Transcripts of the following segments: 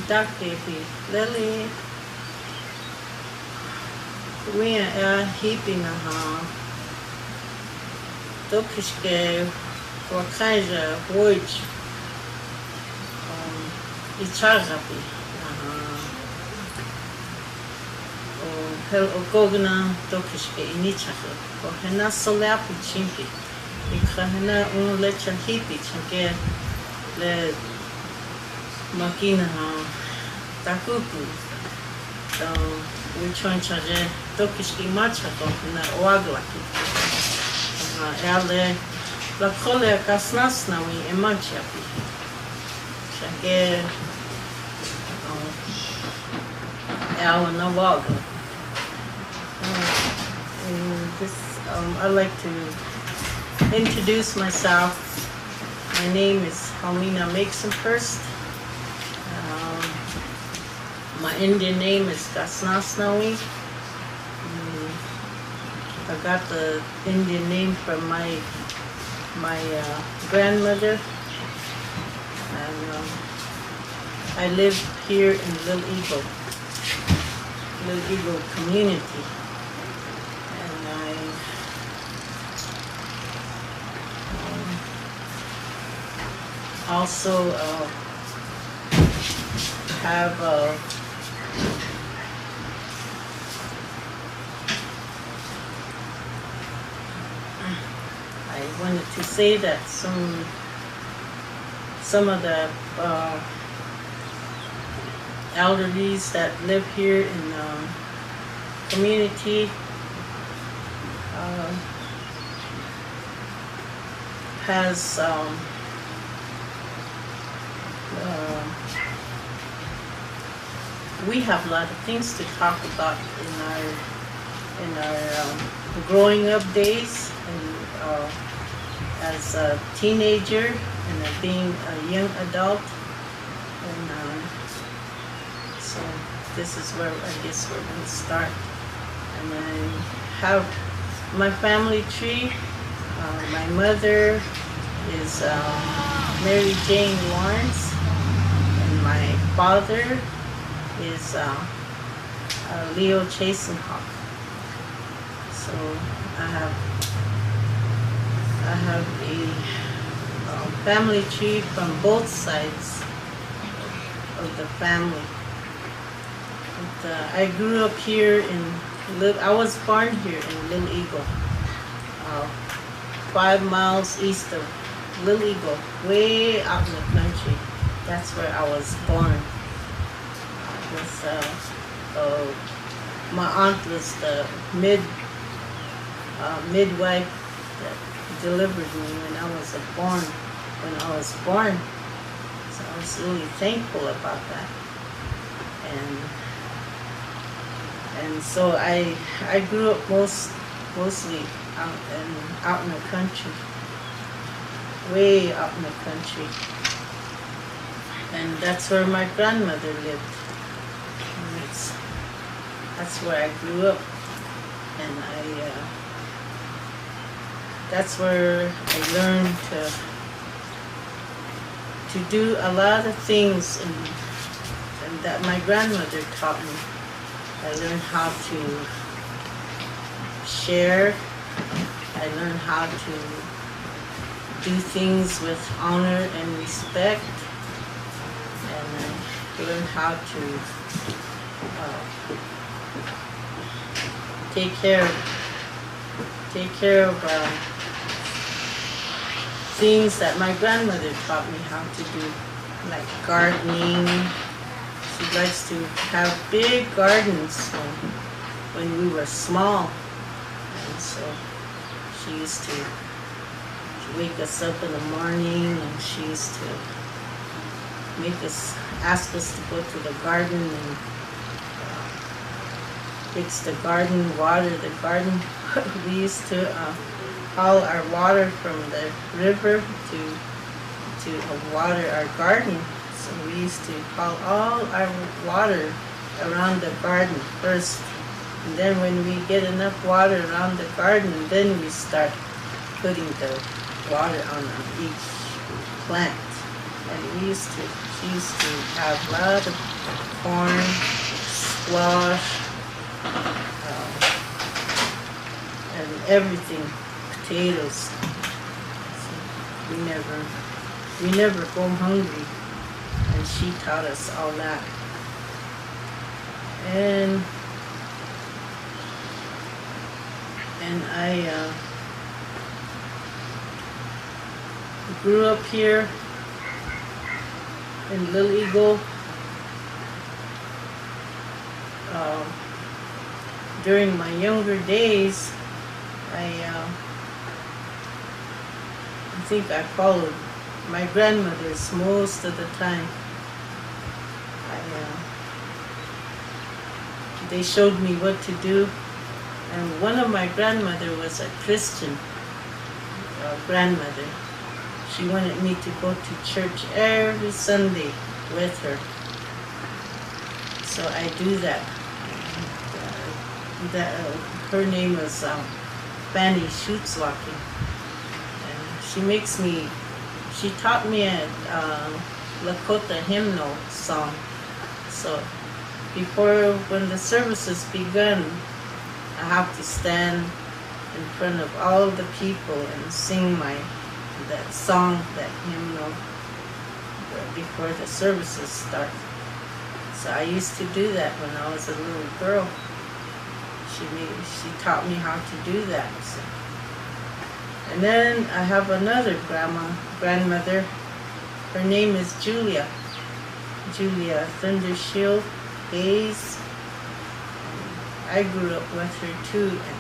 Daki Lily we are heaping Dokishke Wakaja Woj Ichagapi Hel Ogogna Dokishke Inichaka or Hena Solapi Chimpi Ikahena Lecha Hipi Chanke Le Makina Takuku which one charge Dokishki Machako na Oaglaki Ele La Cole Casnasna we Emanchapi Shake El Navaga. I'd like to introduce myself. My name is Helmina first. My Indian name is Gasnasnawi. I got the Indian name from my grandmother, and I live here in Little Eagle community, and I also have I wanted to say that some of the elderlies that live here in the community has we have a lot of things to talk about in our growing up days, and as a teenager and being a young adult, and so this is where I guess we're going to start. And I have my family tree. My mother is Mary Jane Lawrence, and my father is Leo Chasenhawk. So I have a family tree from both sides of the family. But, I grew up here I was born here in Little Eagle, 5 miles east of Little Eagle, way out in the country. That's where I was born. My aunt was the midwife that delivered me when I was born. So I was really thankful about that. And so I grew up mostly out in the country, way out in the country, and that's where my grandmother lived. That's where I grew up, and that's where I learned to do a lot of things, and that my grandmother taught me. I learned how to share. I learned how to do things with honor and respect, and I learned how to take care of things that my grandmother taught me how to do, like gardening. She likes to have big gardens when we were small, and so she used to wake us up in the morning, and she used to ask us to go to the garden and It's the garden water. The garden, we used to haul our water from the river to water our garden. So we used to haul all our water around the garden first. And then when we get enough water around the garden, then we start putting the water on each plant. And she used to have a lot of corn, squash, and everything, potatoes. So we never go hungry, and she taught us all that. And I grew up here in Little Eagle. During my younger days, I think I followed my grandmother's most of the time. They showed me what to do, and one of my grandmother was a Christian grandmother. She wanted me to go to church every Sunday with her. So I do that. Her name was Fanny Schutzwalking. And she taught me a Lakota hymnal song. So when the services begun, I have to stand in front of all the people and sing that song, that hymnal, before the services start. So I used to do that when I was a little girl. She taught me how to do that. So. And then I have another grandmother. Her name is Julia Thundershield Hayes. I grew up with her too, and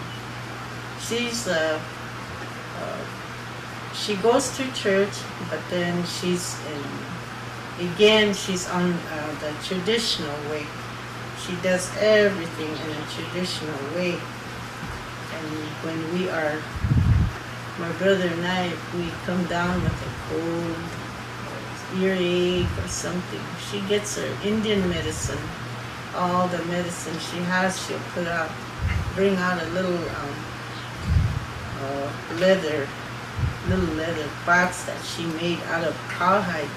she goes to church, but then she's on the traditional way. She does everything in a traditional way. And when my brother and I, if we come down with a cold or earache or something, she gets her Indian medicine. All the medicine she has, she'll bring out a little leather box that she made out of cowhide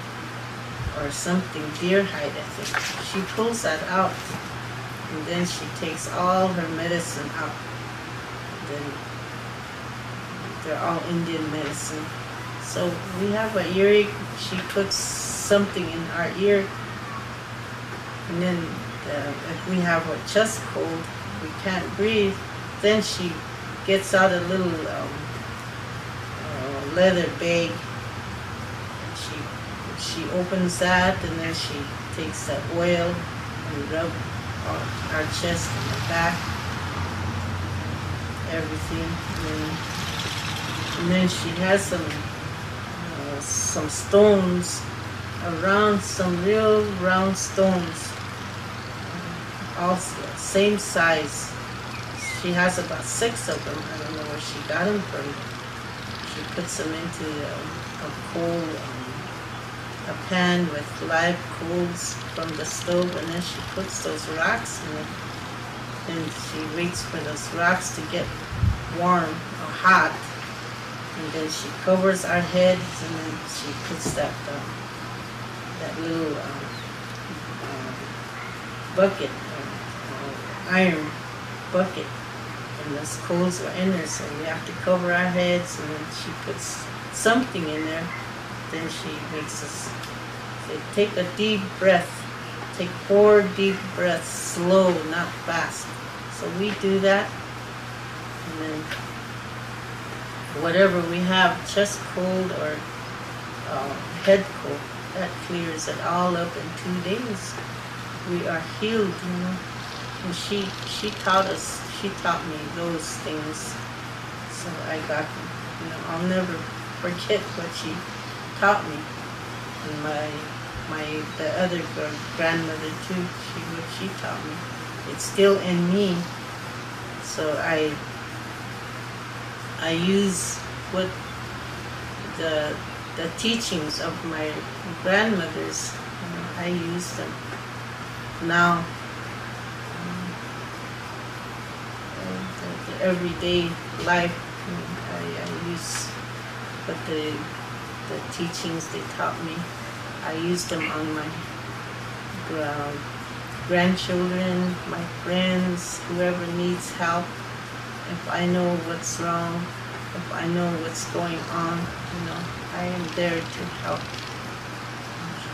or something, deer hide, I think. She pulls that out, and then she takes all her medicine out. Then they're all Indian medicine. So we have an earache, she puts something in our ear, and then if we have a chest cold, we can't breathe, then she gets out a little leather bag. She opens that, and then she takes that oil and rub our chest and the back, everything. And then she has some stones around, some real round stones, all same size. She has about 6 of them. I don't know where she got them from. She puts them into a pan with live coals from the stove, and then she puts those rocks in it. Then she waits for those rocks to get warm or hot, and then she covers our heads, and then she puts that little bucket, iron bucket, and those coals are in there, so we have to cover our heads, and then she puts something in there. Then she makes us say, take a deep breath. Take 4 deep breaths, slow, not fast. So we do that, and then whatever we have, chest cold or head cold, that clears it all up in 2 days. We are healed, you know. And she taught me those things. So I got, I'll never forget what she taught me. And the other grandmother too, what she taught me. It's still in me. So I use what the teachings of my grandmothers. I use them now. The everyday life. I use what the teachings they taught me. I use them on my grandchildren, my friends, whoever needs help. If I know what's wrong, if I know what's going on, I am there to help.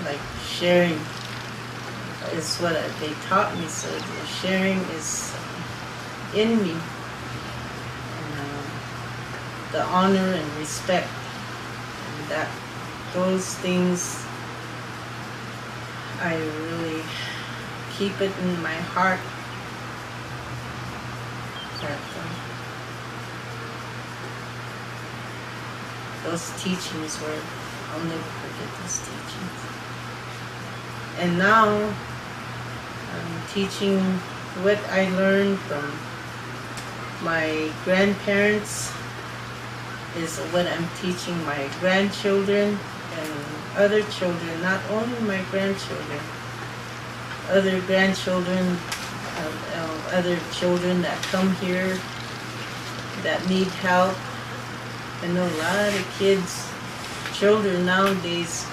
Like sharing is what they taught me, so the sharing is in me. And the honor and respect, and that those things, I really keep it in my heart. That those teachings were, I'll never forget those teachings. And now I'm teaching what I learned from my grandparents is what I'm teaching my grandchildren and other children, not only my grandchildren, other grandchildren, other children that come here that need help. I know a lot of kids, children nowadays,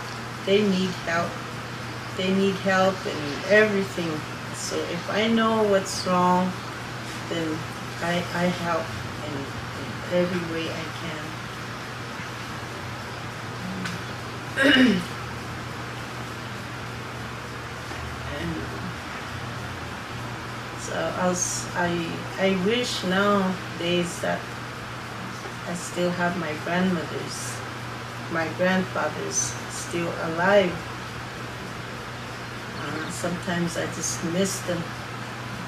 they need help. They need help in everything. So if I know what's wrong, then I help in every way I can. And so I wish nowadays that I still have my grandmothers, my grandfathers still alive. Sometimes I just miss them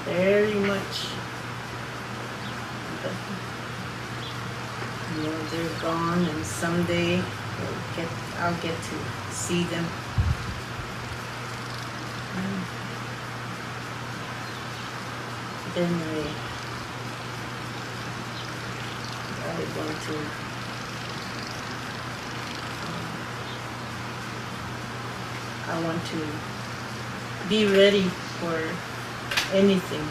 very much. But, they're gone, and someday I'll get to see them. Then I want to be ready for anything,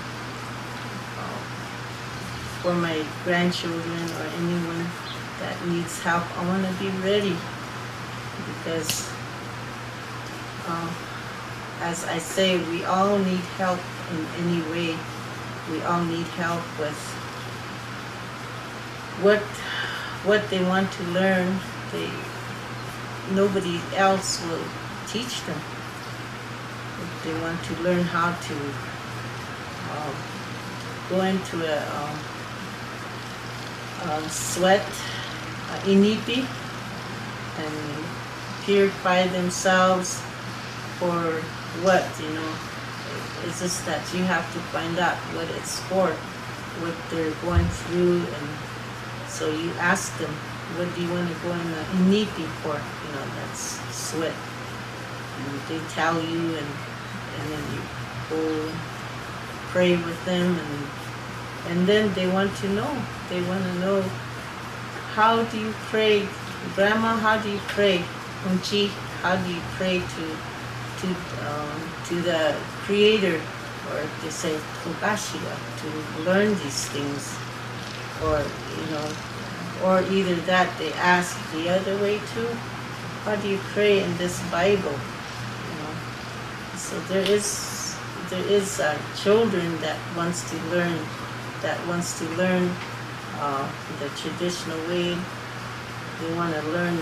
for my grandchildren or anyone that needs help. I want to be ready because, as I say, we all need help in any way. We all need help with what they want to learn. Nobody else will teach them. If they want to learn how to go into a sweat, inipi, and purify themselves for what, it's just that you have to find out what it's for, what they're going through, and so you ask them, what do you want to go in the inipi for? That's sweat. And they tell you, and then you go pray with them, and then they want to know. They want to know, how do you pray? Grandma, how do you pray? Unchi, how do you pray to the Creator, or they say Tobashiwa, to learn these things, or or either that they ask the other way too. How do you pray in this Bible? So there is children that wants to learn, the traditional way. They want to learn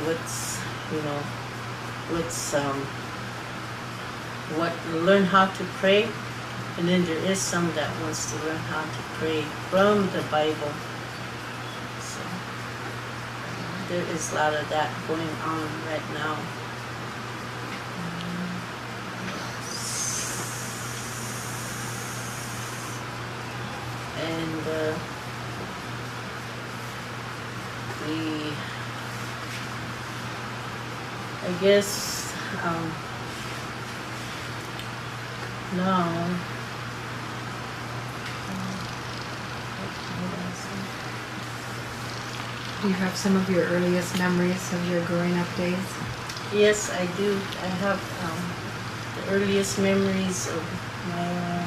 learn how to pray, and then there is some that wants to learn how to pray from the Bible. So there is a lot of that going on right now. And I guess now Do you have some of your earliest memories of your growing up days? Yes, I do. I have the earliest memories of my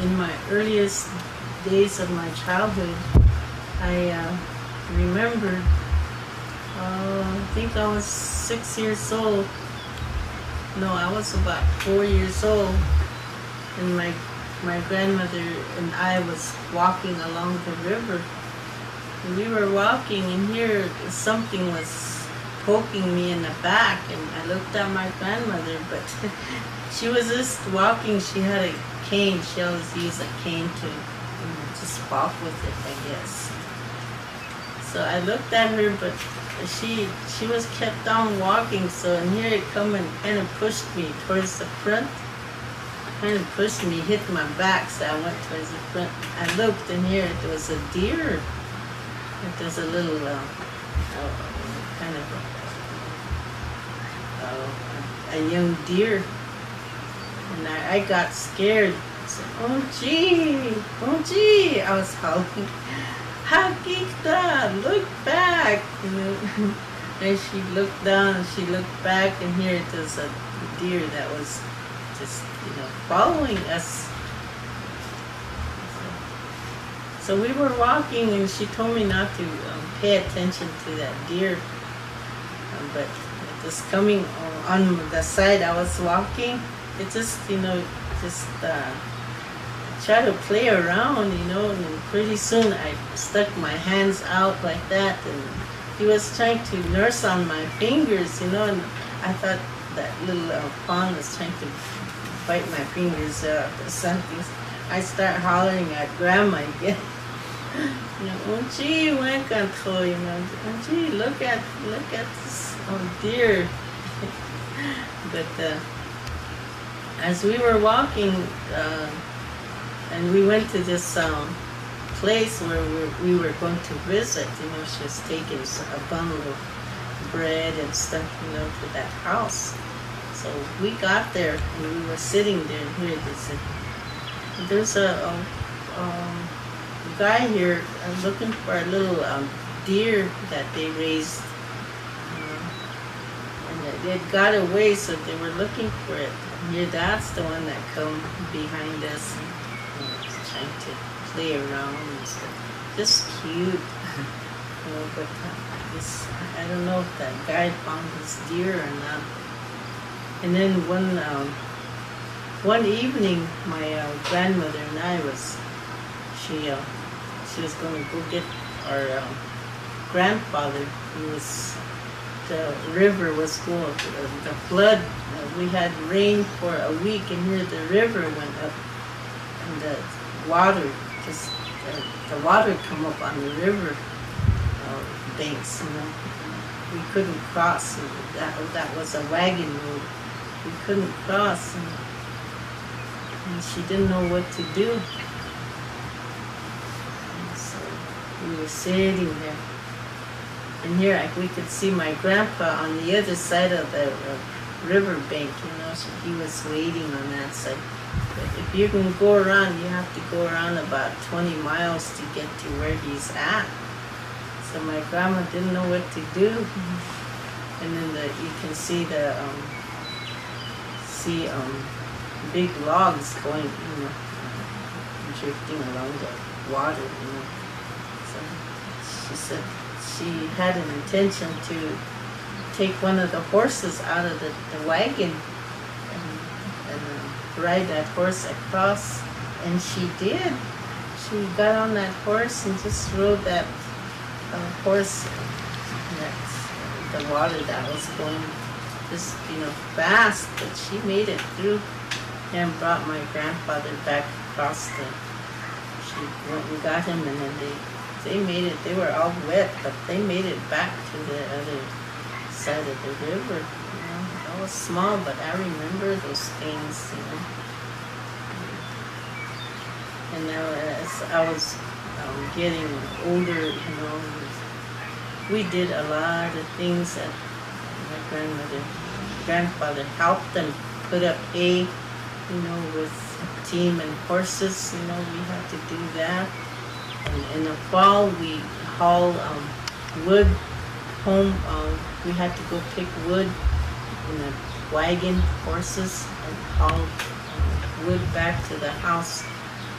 in my earliest days of my childhood. I remember. I think I was 6 years old. No, I was about 4 years old, and my grandmother and I was walking along the river. And we were walking, and here something was poking me in the back, and I looked at my grandmother, but she was just walking. She had a cane. She always used a cane to just walk with it, I guess. So I looked at her, but she was kept on walking. So and here it come and kind of pushed me towards the front. Kind of pushed me, hit my back, so I went towards the front. I looked, and here there was a deer. It was a little kind of a young deer, and I got scared. I said, "Oh gee!" I was hollering, "Hakita, look back!" You know. And she looked down, and she looked back, and here it was a deer that was just, following us. So we were walking, and she told me not to pay attention to that deer. But it was coming on the side I was walking. It just, try to play around, and pretty soon I stuck my hands out like that, and he was trying to nurse on my fingers, and I thought that little fawn was trying to bite my fingers or something. I start hollering at Grandma again. Oh gee, oh gee, look at this deer. But as we were walking, and we went to this place where we were going to visit, she was taking a bundle of bread and stuff, to that house. So we got there, and we were sitting there, and here there's a guy here looking for a little deer that they raised, and they got away, so they were looking for it. And here, that's the one that come behind us, and trying to play around and stuff. Just cute, but I don't know if that guy found his deer or not. And then one evening, my grandmother and I she was going to go get our grandfather. The river was full of the flood. We had rain for a week, and here the river went up, and the water the water come up on the river banks. We couldn't cross. That was a wagon road. We couldn't cross, and she didn't know what to do. And so we were sitting there, and here we could see my grandpa on the other side of the river bank. He was waiting on that side. But if you can go around, you have to go around about 20 miles to get to where he's at. So my grandma didn't know what to do, and then you can see big logs going, drifting along the water, So she said she had an intention to take one of the horses out of the wagon and ride that horse across, and she did. She got on that horse and just rode that horse, the water that was going just, fast, but she made it through and brought my grandfather back across she went and got him, and then they made it. They were all wet, but they made it back to the other side of the river. That was small, but I remember those things, And now as I was getting older, we did a lot of things that my grandfather helped them put up hay you know, with team and horses, you know, we had to do that. And in the fall, we haul wood home. We had to go pick wood in a wagon, horses, and haul wood back to the house.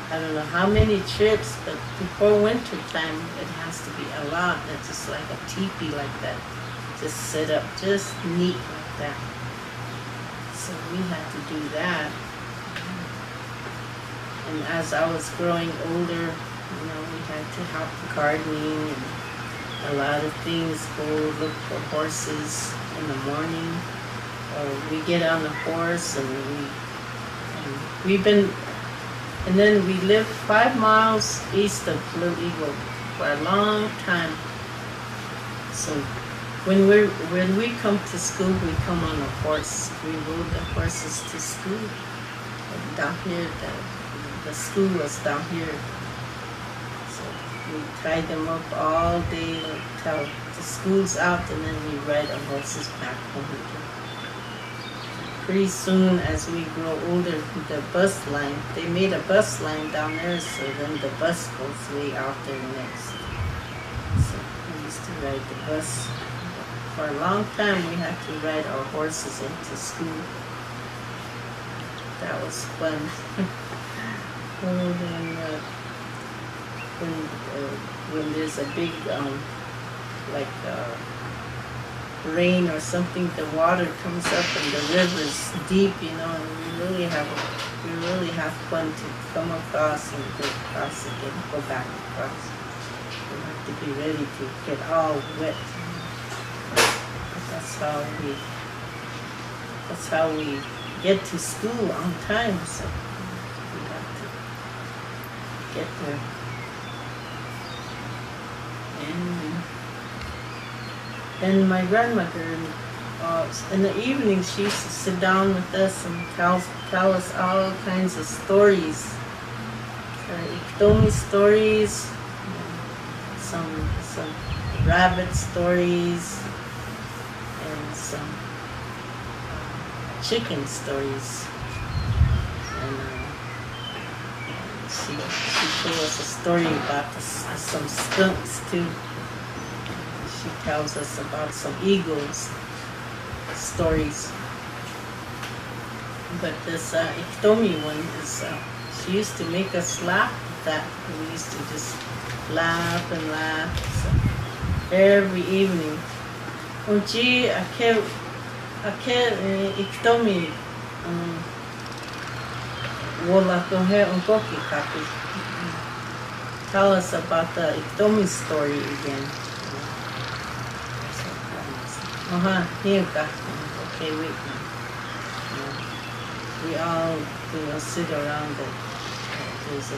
I don't know how many trips, but before winter time, it has to be a lot. It's just like a teepee like that, just set up just neat like that. So we had to do that. And as I was growing older, you know, we had to help gardening and a lot of things. Go look for horses in the morning, or we get on the horse and we've been. And then we lived 5 miles east of Little Eagle for a long time. So when we come to school, we come on a horse. We rode the horses to school. And down here, the school was down here. So we tied them up all day till the school's out, and then we ride our horses back home again. Pretty soon, as we grow older, the bus line, they made a bus line down there, so then the bus goes way out there next. So we used to ride the bus. For a long time, we had to ride our horses into school. That was fun. And then when there's a big, rain or something, the water comes up and the river's deep, you know, and we really have fun to come across and go across again, go back across. We have to be ready to get all wet. But that's how we get to school on time, so we have to get there. And my grandmother, in the evening, she used to sit down with us and tell us all kinds of stories. Iktomi stories, some rabbit stories, and some chicken stories. And she told us a story about some skunks too. She tells us about some eagles stories. But this Iktomi one is, she used to make us laugh with that. We used to just laugh and laugh. So every evening. Unchi ake Iktomi wola kohe unkoki kapi. Tell us about the Iktomi story again. Here, okay, wait. We all, you know, sit around there's a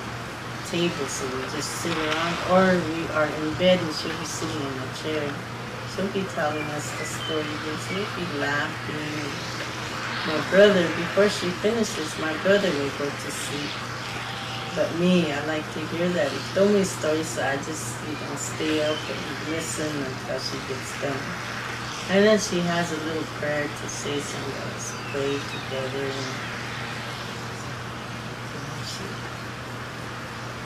table, so we just sit around, or we are in bed and she'll be sitting in a chair. She'll be telling us the story, and she'll be laughing. My brother, before she finishes, my brother will go to sleep. But me, I like to hear that Iktomi story, so I just, you know, stay up and listen until she gets done. And then she has a little prayer to say, so let's pray together. And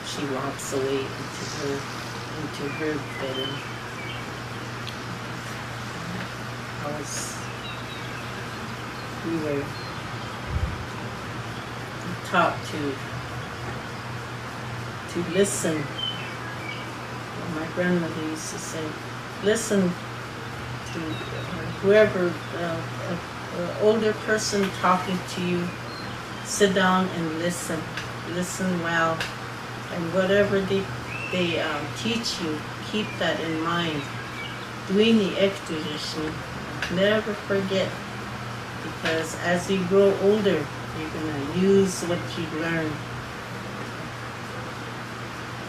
she walks away into her bed. We were taught to listen. My grandmother used to say, listen to whoever, older person talking to you, sit down and listen. Listen well. And whatever they teach you, keep that in mind. Duini exposition, never forget. Because as you grow older, you're going to use what you learn.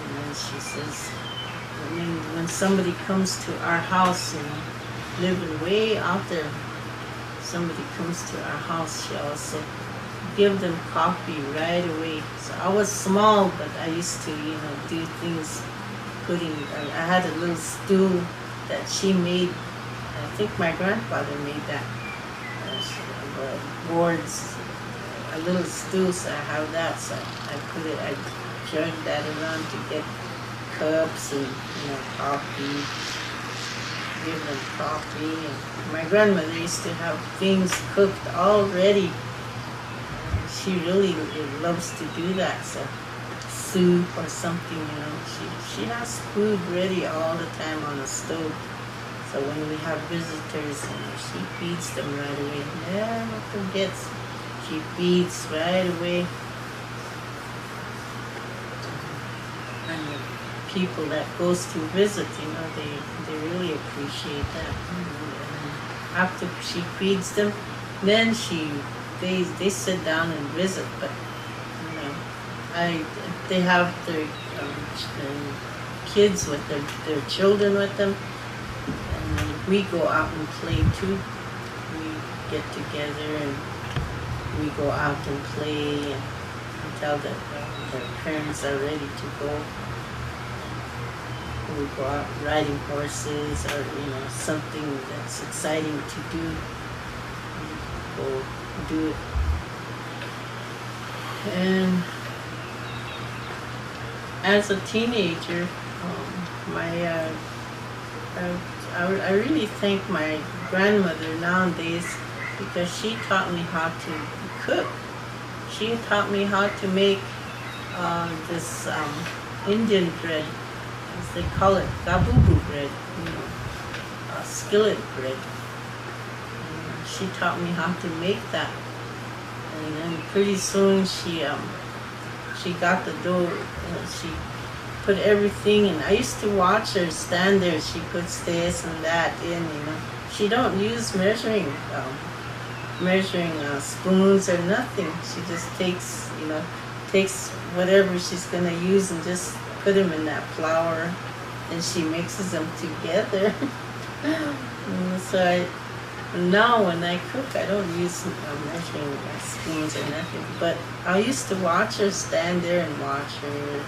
And then she says, when somebody comes to our house and living way out there, somebody comes to our house, she also give them coffee right away. So I was small, but I used to, you know, do things, I had a little stool that she made. I think my grandfather made that. Boards, a little stool, so I have that. So I jug that around to get cups and coffee. Give them coffee. And my grandmother used to have things cooked already. She really loves to do that. So soup or something, she has food ready all the time on the stove. So when we have visitors, she feeds them right away. Never forgets. She feeds right away. And the people that goes to visit, they really appreciate that. And after she feeds them, then they sit down and visit. But they have their kids with their children with them. And we go out and play too. We get together and we go out and play and tell that their parents are ready to go. We go out riding horses or something that's exciting to do. We go do it. And as a teenager, I really thank my grandmother nowadays because she taught me how to cook. She taught me how to make this Indian bread, as they call it, gabubu bread, skillet bread. She taught me how to make that, and then pretty soon she got the dough. She put everything in. I used to watch her stand there. She puts this and that in. She don't use measuring spoons or nothing. She just takes whatever she's gonna use and just put them in that flour, and she mixes them together. So now when I cook, I don't use measuring spoons or nothing. But I used to watch her stand there and watch her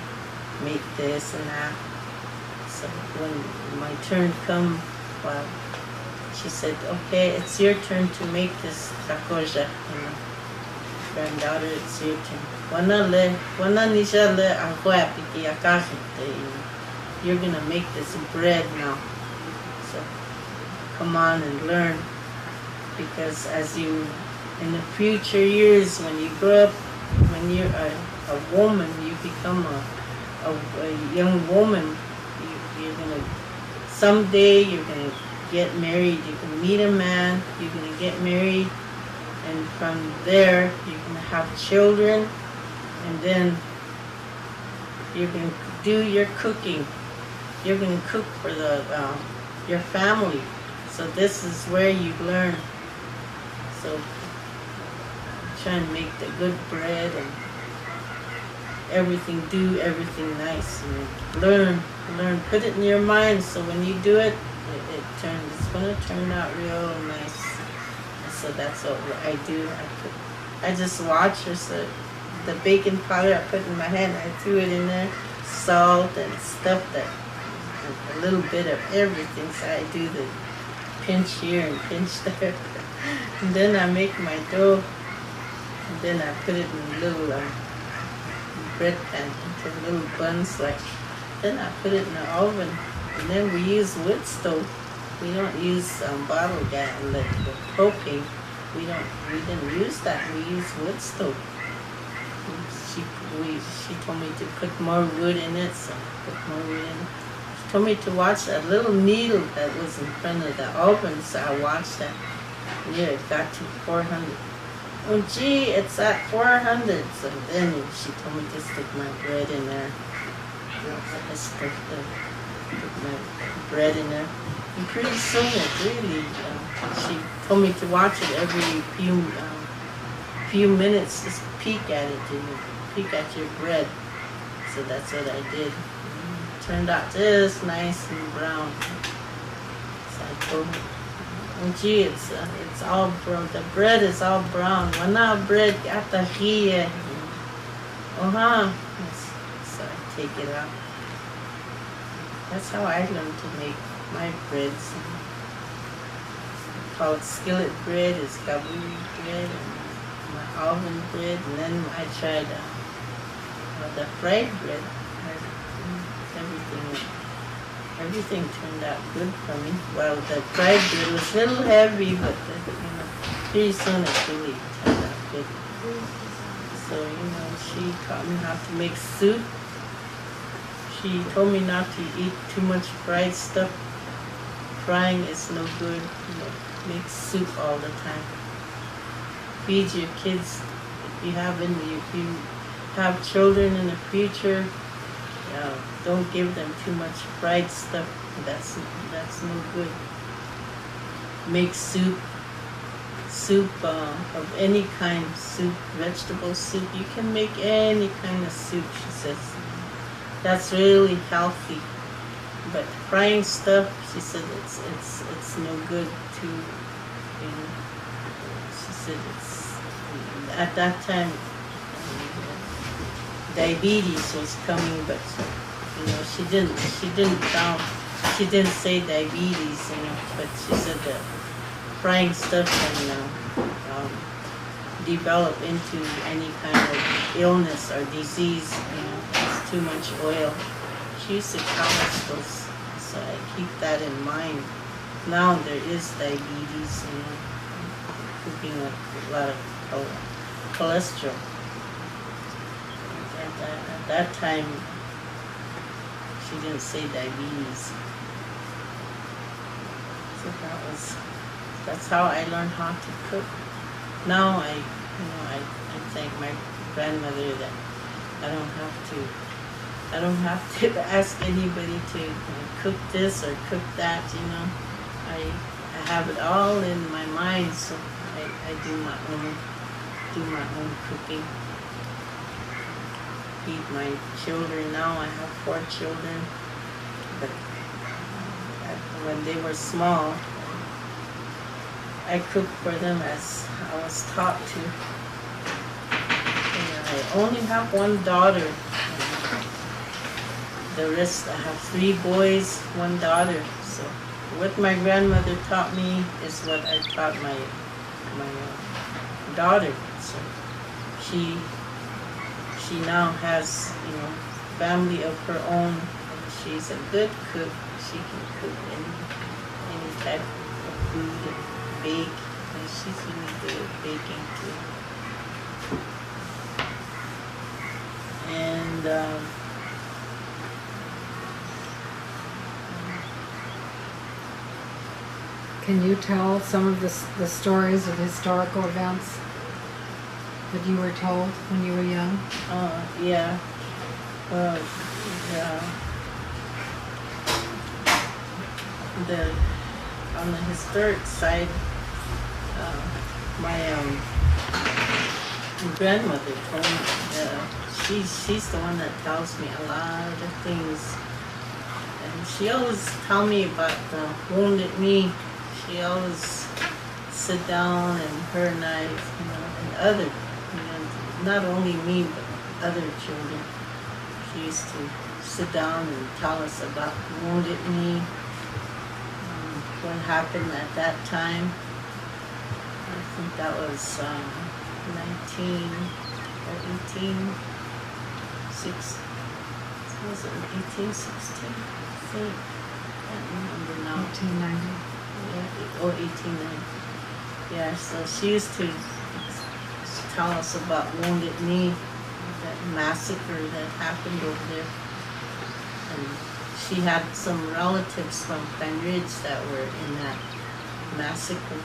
make this and that. So when my turn come, well, she said, "Okay, it's your turn to make this takoja." Granddaughter, it's your turn. You're gonna make this bread now. So come on and learn, because in the future years, when you grow up, when you're a woman, you become a young woman. Someday you're gonna get married. You're gonna meet a man. You're gonna get married, and from there you're gonna have children, and then you're gonna do your cooking. You're gonna cook for your family. So this is where you learn. So try and make the good bread and do everything nice, and learn, put it in your mind, so when you do it, it's gonna turn out real nice. So that's what I do. I just watch her. So the baking powder I put in my hand, I threw it in there, salt and stuff, that a little bit of everything. So I do the pinch here and pinch there. And then I make my dough, and then I put it in little bread pan, into little buns like. Then I put it in the oven, and then we use wood stove. We don't use bottle gas, like the propane. We didn't use that. We use wood stove. She told me to put more wood in it, so I put more wood in it. She told me to watch that little needle that was in front of the oven, so I watched that. Yeah, it got to 400. Oh gee, it's at 400. So then she told me to stick my bread in there. I stuck put my bread in there. And pretty soon she told me to watch it every few minutes, just peek at it, peek at your bread. So that's what I did. It turned out just nice and brown. So I told her, oh gee, it's all brown. The bread is all brown. Wana bread ata hiye. So I take it out. That's how I learned to make my breads. Called skillet bread, is gabu bread, and my oven bread, and then I tried the fried bread. Everything turned out good for me. Well, the fried bread was a little heavy, but pretty soon it really turned out good. So, she taught me how to make soup. She told me not to eat too much fried stuff. Frying is no good. Make soup all the time. Feed your kids. If you have children in the future, don't give them too much fried stuff. That's no good. Make soup of any kind. Soup, vegetable soup. You can make any kind of soup, she says. That's really healthy. But frying stuff, she said, it's no good to. She said at that time diabetes was coming, but she didn't say diabetes, but she said that frying stuff can develop into any kind of illness or disease. It's too much oil. She used to tell us those, so I keep that in mind. Now there is diabetes, cooking a lot of cholesterol. At that time, she didn't say diabetes. So that's how I learned how to cook. Now I thank my grandmother that I don't have to ask anybody to cook this or cook that. I have it all in my mind, so I do my own cooking. Feed my children. Now I have 4 children, but when they were small, I cooked for them as I was taught to. I only have 1 daughter. The rest, I have 3 boys, 1 daughter. So what my grandmother taught me is what I taught my daughter. So she now has family of her own. She's a good cook. She can cook any type of food and bake. And she's really good at baking too. And can you tell some of the stories of historical events that you were told when you were young? Yeah. On the historic side, my grandmother told me, she's the one that tells me a lot of things. And she always tell me about the Wounded Knee. She always sit down, and her and I, and other, not only me, but other children. She used to sit down and tell us about the Wounded Knee, what happened at that time. I think that was 19 or 18, 6, was it 1816? I think. I can't remember now. 1890. Yeah, or 1890. Yeah, so she used to tell us about Wounded Knee, that massacre that happened over there. And she had some relatives from Pine Ridge that were in that massacre.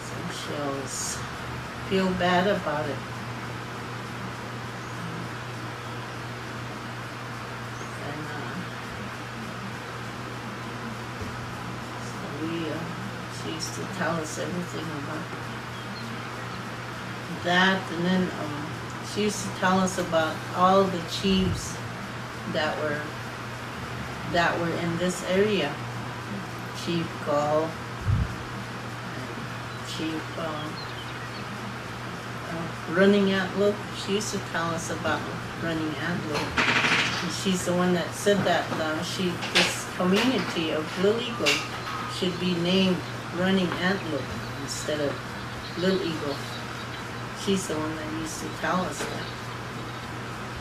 So she always feel bad about it. She used to tell us everything about that, and then she used to tell us about all the chiefs that were in this area. Chief Gall, Chief Running Antelope. She used to tell us about Running Antelope. And she's the one that said that this community of Little Eagle should be named Running Antelope instead of Little Eagle. she's the one that used to tell us that.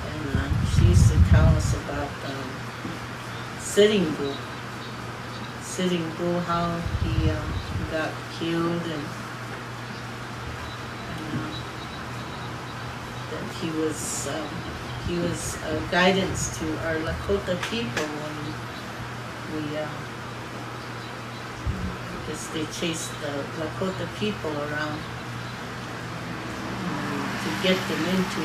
And she used to tell us about Sitting Bull. Sitting Bull, how he got killed, and that he was guidance to our Lakota people when we I guess they chased the Lakota people around to get them into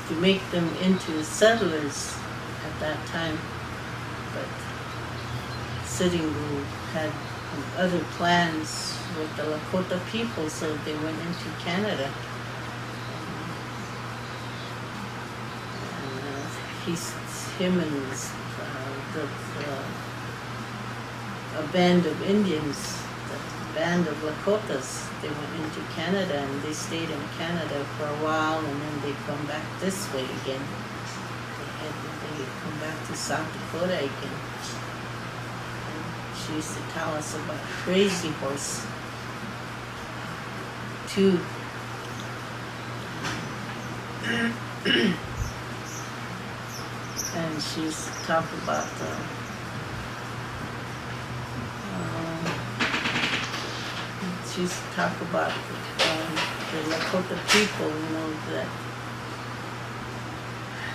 to make them into settlers at that time. But Sitting Bull had other plans with the Lakota people, so they went into Canada. And him and a band of Indians, the band of Lakotas, they went into Canada, and they stayed in Canada for a while, and then they come back this way again. They come back to South Dakota again. She used to tell us about Crazy Horse too. And she used to talk about the Lakota people, you know, that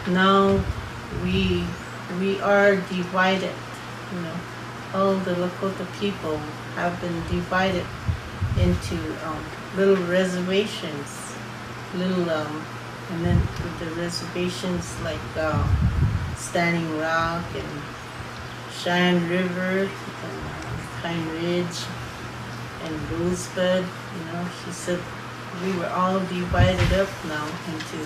now we are divided, you know. All the Lakota people have been divided into little reservations, and then with the reservations like Standing Rock and Cheyenne River and Pine Ridge and Rosebud, you know. She said we were all divided up now into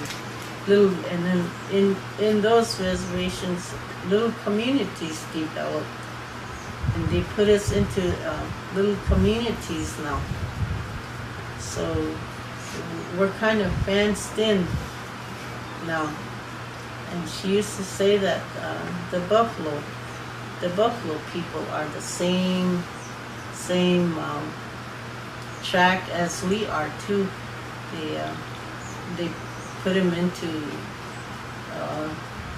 little, and then in those reservations, little communities developed. And they put us into little communities now. So we're kind of fenced in now. And she used to say that the Buffalo people are the same track as we are too. They put them into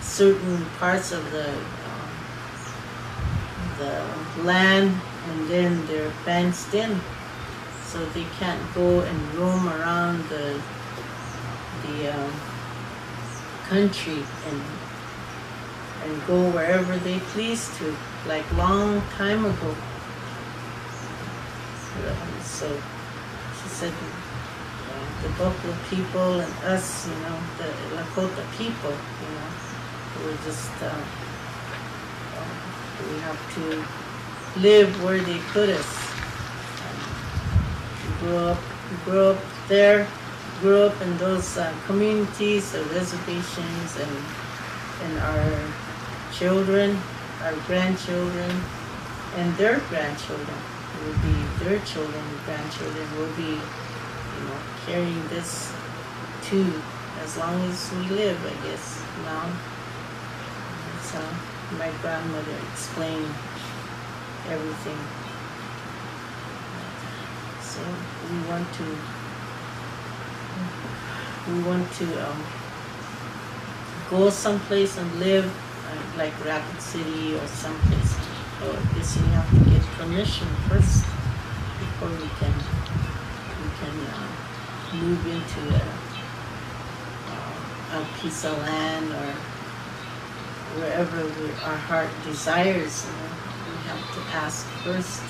certain parts of the land, and then they're fenced in, so they can't go and roam around the country and go wherever they please to, like long time ago. So she said the Buffalo people and us, you know, the Lakota people, you know, we're just we have to live where they put us. Grew up there, grew up in those communities, the reservations, and our children, our grandchildren, and their grandchildren will be, their children and grandchildren will be, you know, carrying this too, as long as we live, I guess, now. So my grandmother explained everything. So we want to go someplace and live, like Rapid City or someplace. So I guess you have to get permission first before we can move into a piece of land or wherever our heart desires. You know, we have to ask first.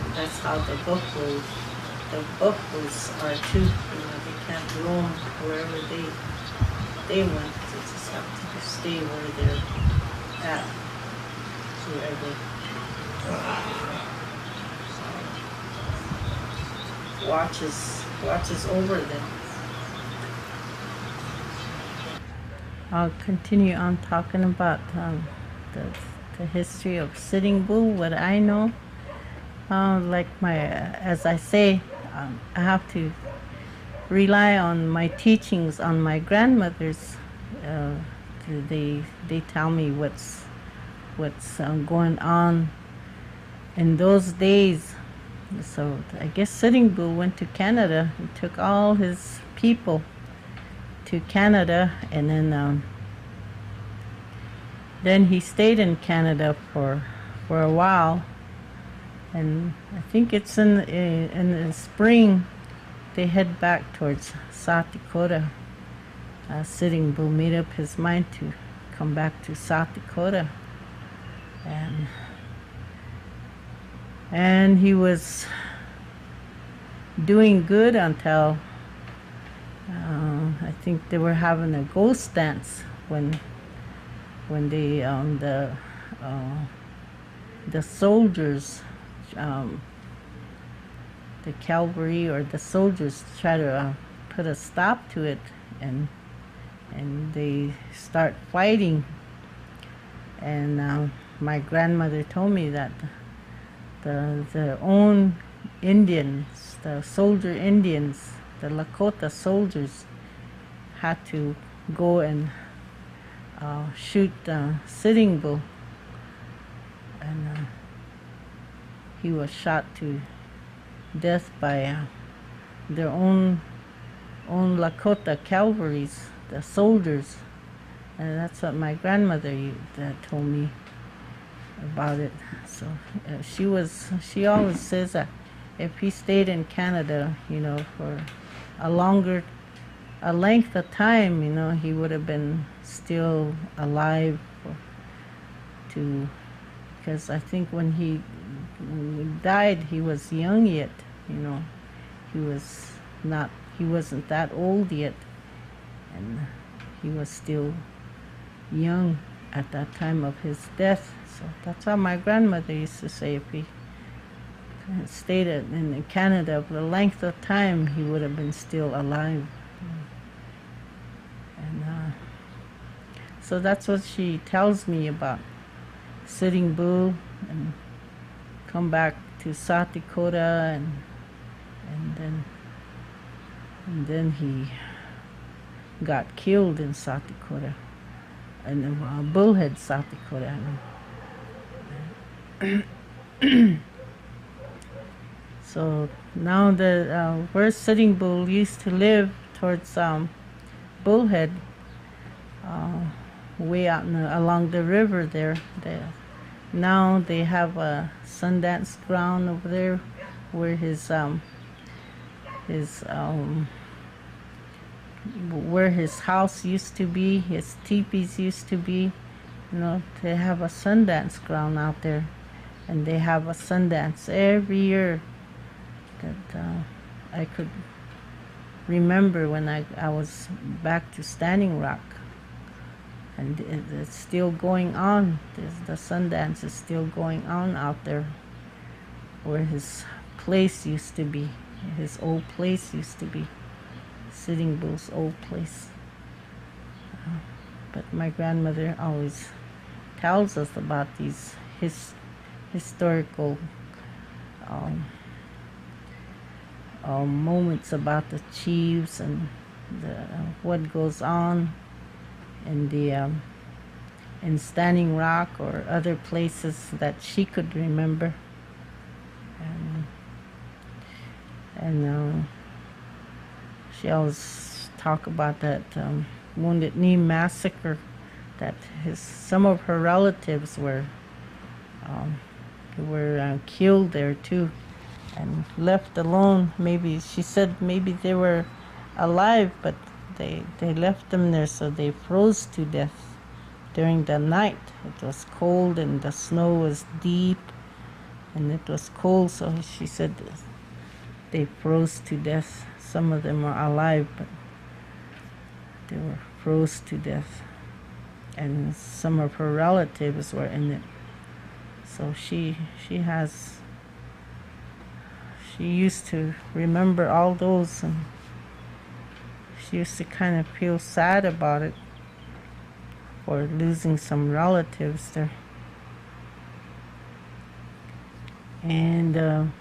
And that's how the buffaloes are too. You know, they can't roam wherever they want. They just have to stay where they're at, wherever watches over them. I'll continue on talking about the history of Sitting Bull, what I know. Like as I say, I have to rely on my teachings on my grandmother's they tell me what's going on in those days. So I guess Sitting Bull went to Canada. He took all his people to Canada, and then he stayed in Canada for a while. And I think it's in the spring they head back towards South Dakota. Sitting Bull made up his mind to come back to South Dakota, and he was doing good until I think they were having a ghost dance when they the soldiers, the cavalry or the soldiers try to put a stop to it, and they start fighting. And my grandmother told me that the own Indians, the soldier Indians, the Lakota soldiers, had to go and shoot Sitting Bull, and he was shot to death by their own Lakota cavalries, the soldiers. And that's what my grandmother told me about it. So she always says that if he stayed in Canada, for a length of time, he would have been still alive, because I think when he died, he was young yet. He wasn't that old yet, and he was still young at that time of his death. So that's how my grandmother used to say, if he stayed in Canada for a length of time, he would have been still alive. And so that's what she tells me about Sitting Bull, and come back to South Dakota, and then he got killed in South Dakota, in Bullhead, South Dakota. So now where Sitting Bull used to live, towards Bullhead, way out along the river there. Now they have a Sundance ground over there, where where his house used to be, his teepees used to be. They have a Sundance ground out there, and they have a Sundance every year that I could remember when I was back to Standing Rock. And it's still going on. The Sundance is still going on out there, where his place used to be, his old place used to be, Sitting Bull's old place. But my grandmother always tells us about these historical moments about the chiefs and what goes on in Standing Rock or other places that she could remember, and she always talk about that Wounded Knee massacre, that some of her relatives were killed there too, and left alone. Maybe she said maybe they were alive, but they left them there, so they froze to death during the night. It was cold and the snow was deep and it was cold, so she said they froze to death. Some of them are alive, but they were froze to death, and some of her relatives were in it. So she used to remember all those, and she used to kind of feel sad about it, for losing some relatives there. And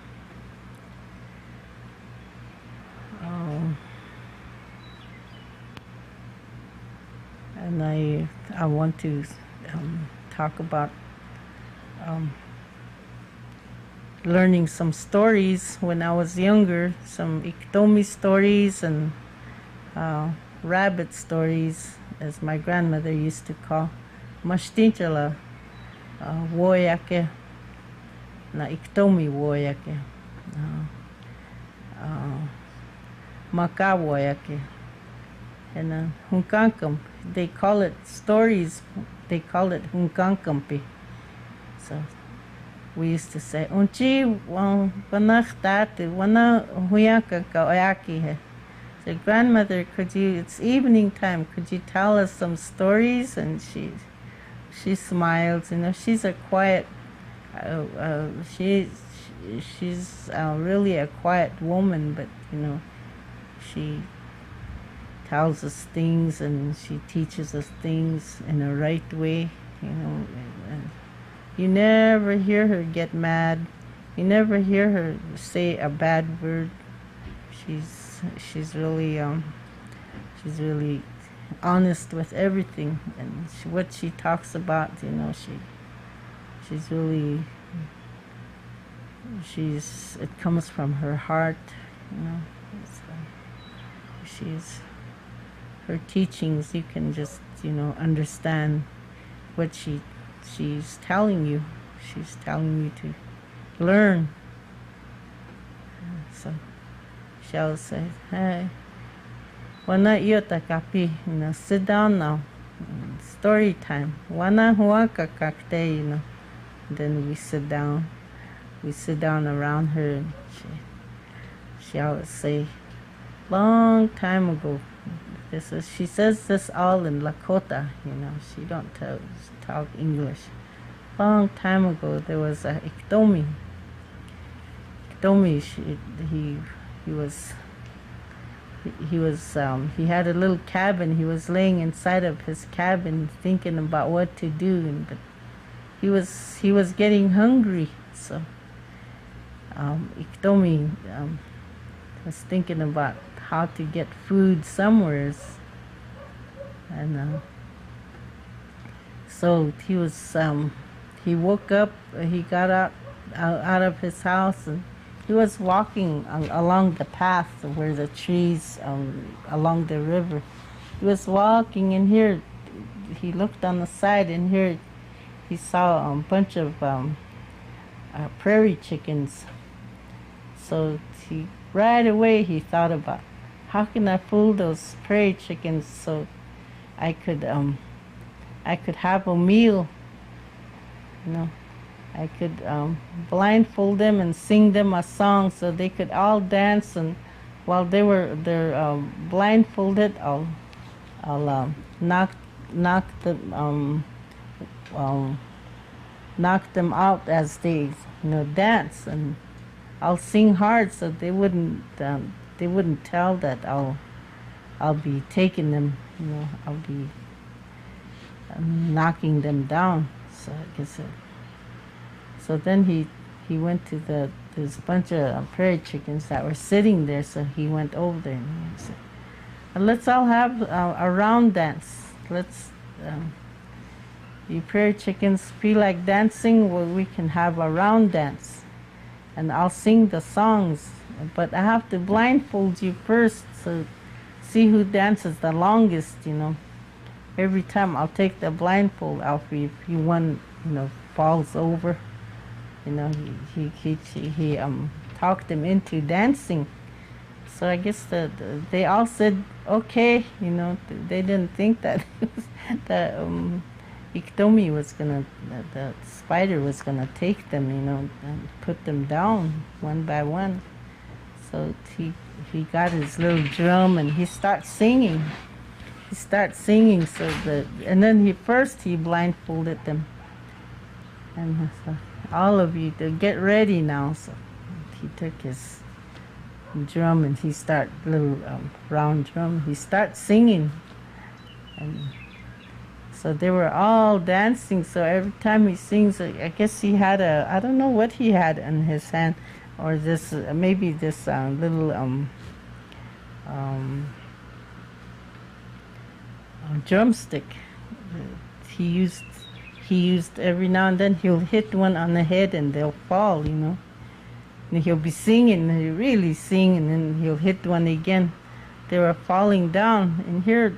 and I want to talk about learning some stories when I was younger, some Iktomi stories and rabbit stories, as my grandmother used to call Mashtinchala woyake na Iktomi woyake Maka woyake and hunkankam. They call it stories. They call it hunkankampi. So we used to say, "Unchi wanachtate wana huyaka kaoyaki he." So grandmother, it's evening time. Could you tell us some stories? And she smiles. You know, she's a quiet. She's really a quiet woman, but you know, she tells us things and she teaches us things in the right way. You know, and you never hear her get mad. You never hear her say a bad word. She's really honest with everything, and what she talks about, you know, it comes from her heart, you know. Her teachings, you can just, you know, understand what she's telling you. She's telling you to learn. So she'll say, "Hey, wana iota kapi, you know, sit down now. Story time. Wana huaka kakte, you know." Then we sit down. We sit down around her, and she always say, "Long time ago." She says this all in Lakota, you know. She don't talk English. Long time ago, there was a Iktomi. Iktomi, he had a little cabin. He was laying inside of his cabin thinking about what to do, but he was getting hungry. So Iktomi was thinking about how to get food somewhere, and so he woke up. He got out of his house, and he was walking along the path where the trees along the river. He was walking, and here he looked on the side, and here he saw a bunch of prairie chickens. So right away he thought about, how can I fool those prairie chickens so I could have a meal, you know. I could blindfold them and sing them a song so they could all dance, and while they're blindfolded, I'll knock them out as they, you know, dance, and I'll sing hard so they wouldn't tell that I'll be taking them, you know. I'll be knocking them down. So I guess so then he went to this bunch of prairie chickens that were sitting there. So he went over there and he said, "Let's all have a round dance. Let's you prairie chickens feel like dancing? Well, we can have a round dance, and I'll sing the songs, but I have to blindfold you first, so see who dances the longest, you know. Every time I'll take the blindfold off if you one, you know, falls over." You know, he talked them into dancing. So I guess they all said okay, you know. They didn't think that Iktomi was gonna, the spider was gonna take them, you know, and put them down one by one. So he got his little drum and he starts singing. And then he blindfolded them. And so, all of you to get ready now. So he took his drum and he started, little round drum, he starts singing. And so they were all dancing. So every time he sings, I guess he had I don't know what he had in his hand, or this, maybe this little drumstick. He used every now and then he'll hit one on the head and they'll fall, you know. And he'll be singing, and he'll really sing, and then he'll hit one again. They were falling down, and here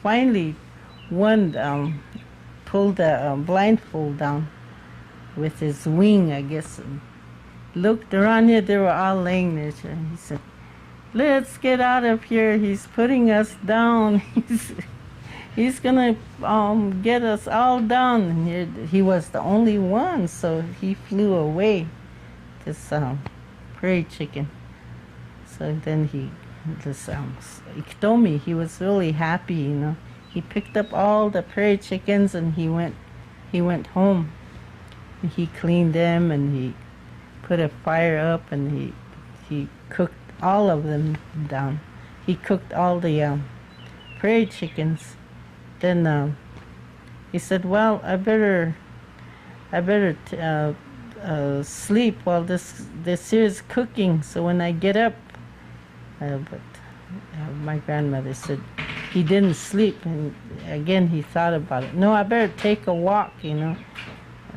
finally one pulled the blindfold down with his wing, I guess, and looked around here. They were all laying there. And he said, "Let's get out of here. He's putting us down. He's gonna get us all down." And he was the only one, so he flew away. This prairie chicken. So then this Iktomi, he was really happy, you know. He picked up all the prairie chickens and he went home. He cleaned them and he put a fire up and he cooked all of them down. He cooked all the prairie chickens. Then he said, "Well, I better sleep while this here is cooking. So when I get up," but my grandmother said he didn't sleep, and again he thought about it. "No, I better take a walk, you know."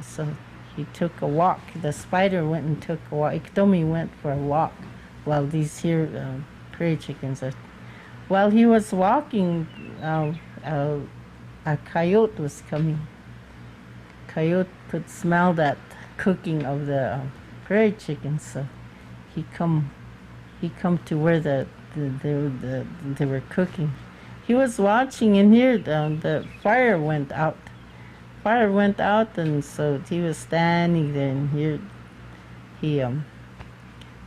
So he took a walk. The spider went and took a walk. Iktomi went for a walk while these here prairie chickens are. While he was walking, a coyote was coming. Coyote could smell that cooking of the prairie chickens, so he come to where they were cooking. He was watching, and here the fire went out. Fire went out, and so he was standing there, and here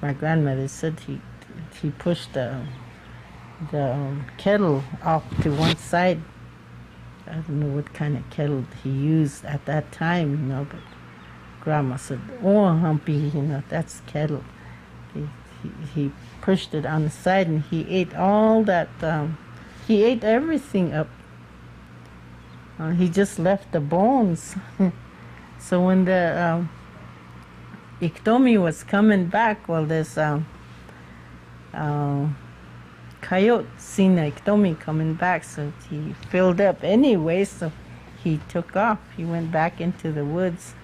my grandmother said he pushed the kettle off to one side. I don't know what kind of kettle he used at that time, you know, but Grandma said, "Oh, Humpy, you know, that's kettle." He pushed it on the side, and he ate all that. He ate everything up. He just left the bones. So when the Iktomi was coming back, well, this coyote seen the Iktomi coming back, so he filled up anyway, so he took off. He went back into the woods.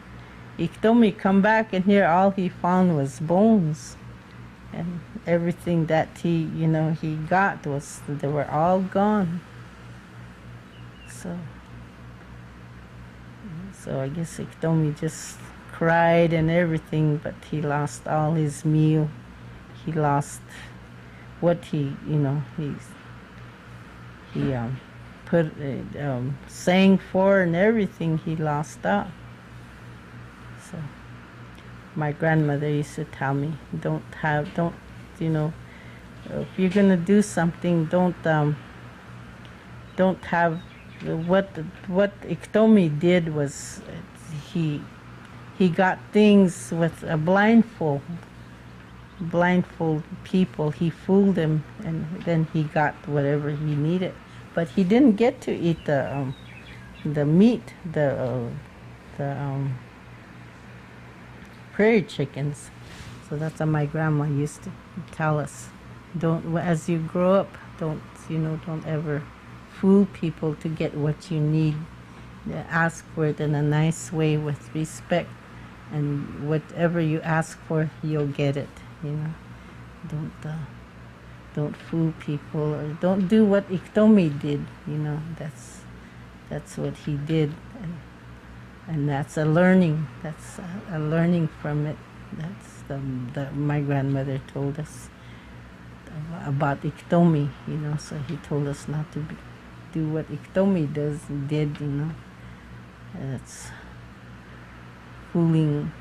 Iktomi come back, and here all he found was bones, and everything that he got they were all gone. So I guess Iktomi just cried and everything, but he lost all his meal. He lost what he put sang for and everything. He lost out. So my grandmother used to tell me, don't if you're gonna do something, don't have what Iktomi did was he got things with a blindfold people. He fooled them, and then he got whatever he needed, but he didn't get to eat the meat, the prairie chickens. So that's what my grandma used to tell us. As you grow up, don't ever fool people to get what you need. Ask for it in a nice way with respect, and whatever you ask for, you'll get it. Don't fool people, or don't do what Iktomi did. That's what he did, and that's a learning. That's a learning from it. That's my grandmother told us about Iktomi. So he told us not to do what Iktomi did. That's fooling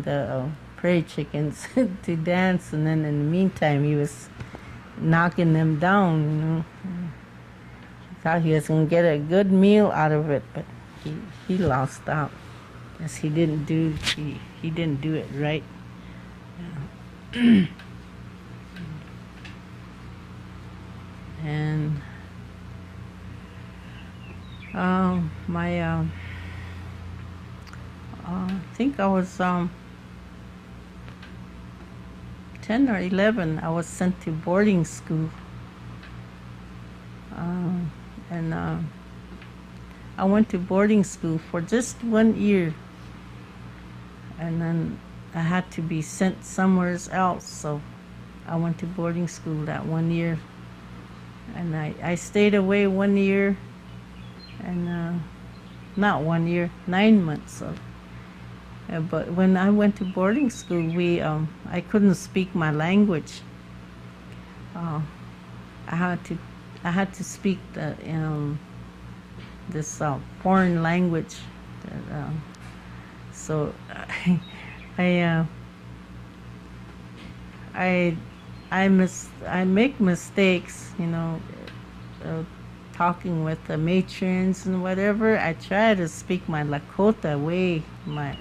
the prairie chickens to dance, and then in the meantime he was knocking them down. He thought he was going to get a good meal out of it, but he lost out, as he didn't do it right. And I think I was 10 or 11. I was sent to boarding school. And I went to boarding school for just 1 year, and then I had to be sent somewhere else, so I went to boarding school that 1 year, and I stayed away 1 year, and not 1 year, 9 months. So, but when I went to boarding school, I couldn't speak my language. I had to speak this foreign language. So I make mistakes, talking with the matrons and whatever. I try to speak my Lakota way, my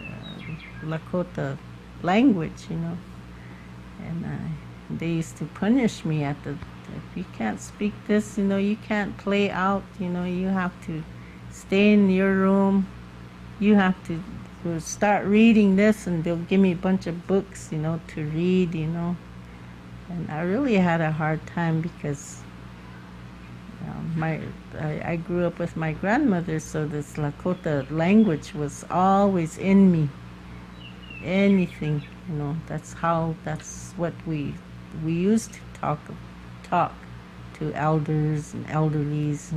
Lakota language, and they used to punish me if you can't speak this, you can't play out, you have to stay in your room, you have to start reading this, and they'll give me a bunch of books, to read, and I really had a hard time because I grew up with my grandmother, so this Lakota language was always in me. Anything, that's what we used to talk to elders and elderlies,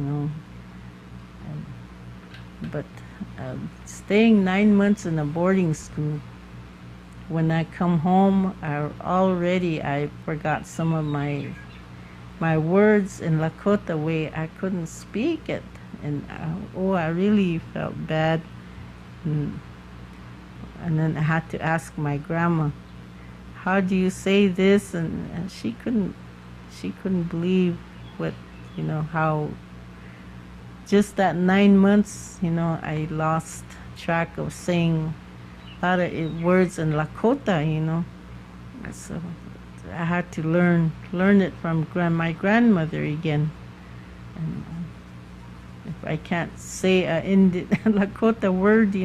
but staying 9 months in a boarding school, when I come home, I forgot some of my words in Lakota way. I couldn't speak it, and I really felt bad. And then I had to ask my grandma, how do you say this? And she couldn't believe how just that 9 months, I lost track of saying a lot of words in Lakota, So I had to learn it from my grandmother again. And if I can't say a Lakota word,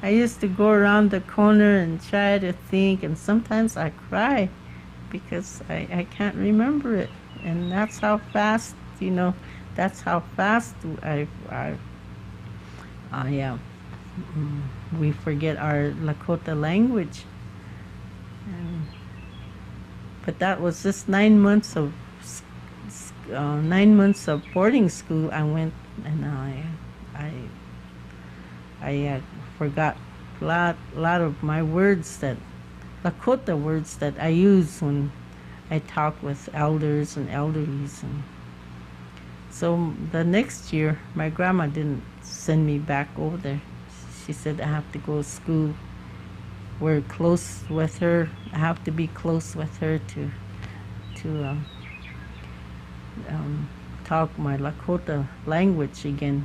I used to go around the corner and try to think, and sometimes I cry because I can't remember it. And that's how fast, we forget our Lakota language. But that was just 9 months of 9 months of boarding school. I went, and I forgot a lot of my words, that Lakota words that I use when I talk with elders and elderlies. And so the next year, my grandma didn't send me back over there. She said I have to go to school. We're close with her. I have to be close with her to talk my Lakota language again.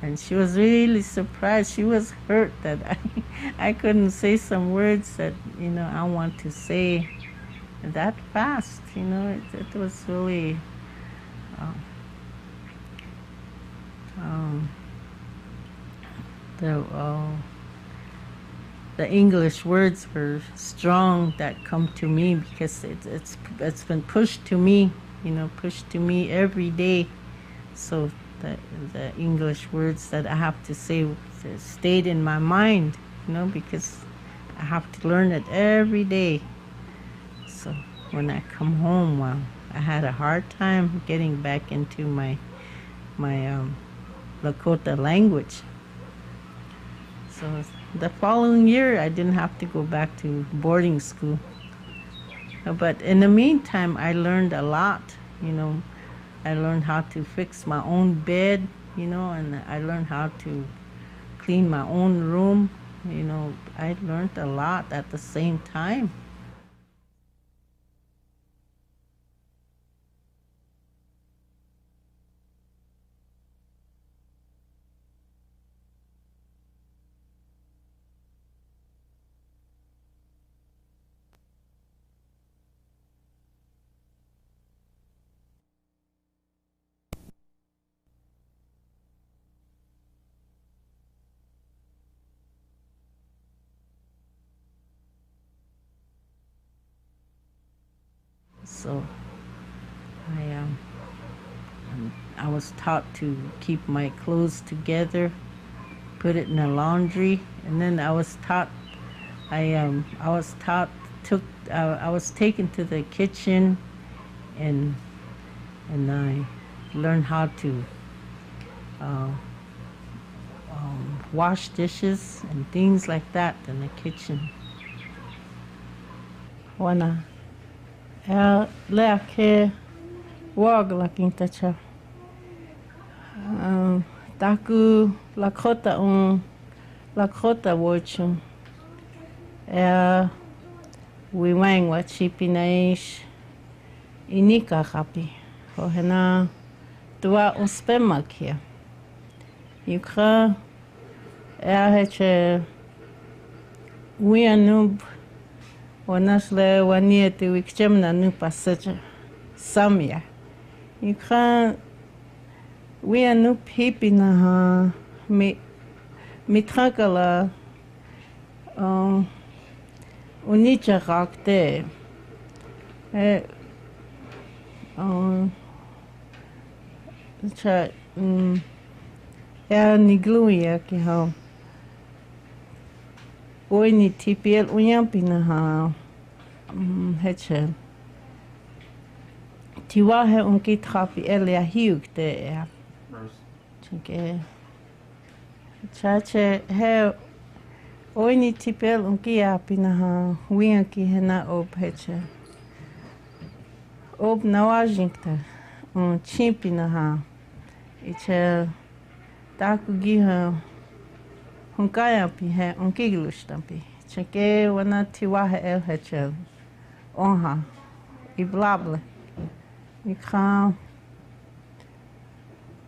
And she was really surprised. She was hurt that I couldn't say some words that I want to say that fast. It was really the English words were strong that come to me because it's been pushed to me, every day. So the English words that I have to say stayed in my mind, because I have to learn it every day. So when I come home, well, I had a hard time getting back into my Lakota language. So the following year, I didn't have to go back to boarding school. But in the meantime, I learned a lot, I learned how to fix my own bed, and I learned how to clean my own room. I learned a lot at the same time. So I I was taught to keep my clothes together, put it in the laundry, and then I was taken to the kitchen, and I learned how to wash dishes and things like that in the kitchen. Wana lea ke wagla kintacha. Taku Lakota Lakota wochum. We wang wa chipi naish inika kapi. Hohena tua uspema kia. Yukra heche wianub wanasle wanieti wikchemna nupa secha samya. Yukra wianub hipi na ha mitrakala unicha rakte cha nigluya ki ha oini tipiel unyampi na ha heche tiwahe unki trapi elia hiukte chike chache he oini tipel unki api na ha wianki hena ob heche ob nawajinkta chimpi na ha iche taku giha hunkaya pi he unkiglustampi cheke wana tiwahe el hechel onha iblable ikha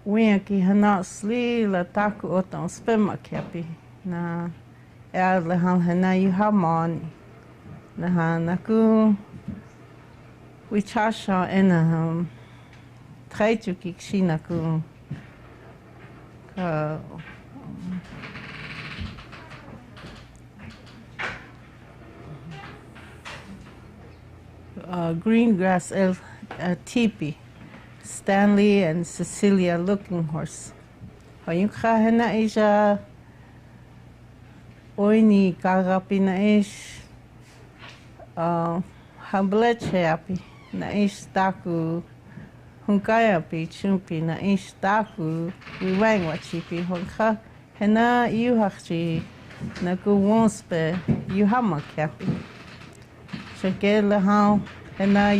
wianki hana sli la taku otan spema kapi na le han hana yuhamani na ha naku wichasha ena traitu kikshinaku green grass tipi Stanley and Cecilia Looking Horse. Hayukha hena isha oini kagapi na ish hambleche api na ish taku hunkaya pi chumpi na ish taku wiwang wachipi honka hena yuhachi na ku wonspe yuhama kapi shake lahau hena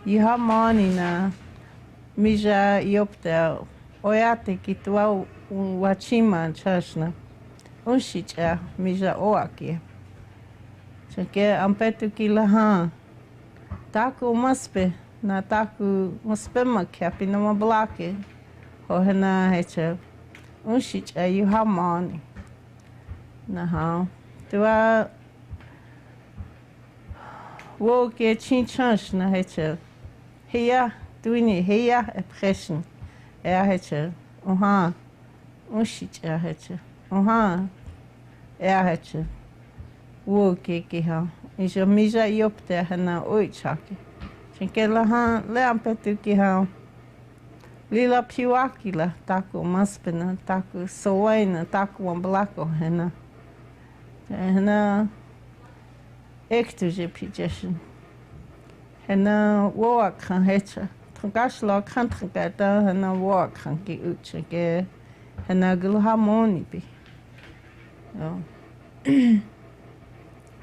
yuhamani na mija yopta oyate kitwa wachima chashna unshicha mija oakia shake ampetu ki laha taku maspe na taku muspema kapi na mablake hohena hecha unshicha yuhamani na ha tua wo ke chinchans na hecha heya tuini heya epressen hecha unshicha hecha hecha wo ke ha isha mija yopte hana oichaki Chinke laha le ampetu ki ha lila piwakila taku maspena taku sowaina taku wamblako hena ektuje pijeshin hena woakhan hecha Trangashla kan trangata hena woakhan ki uchake hena gulhamoni pi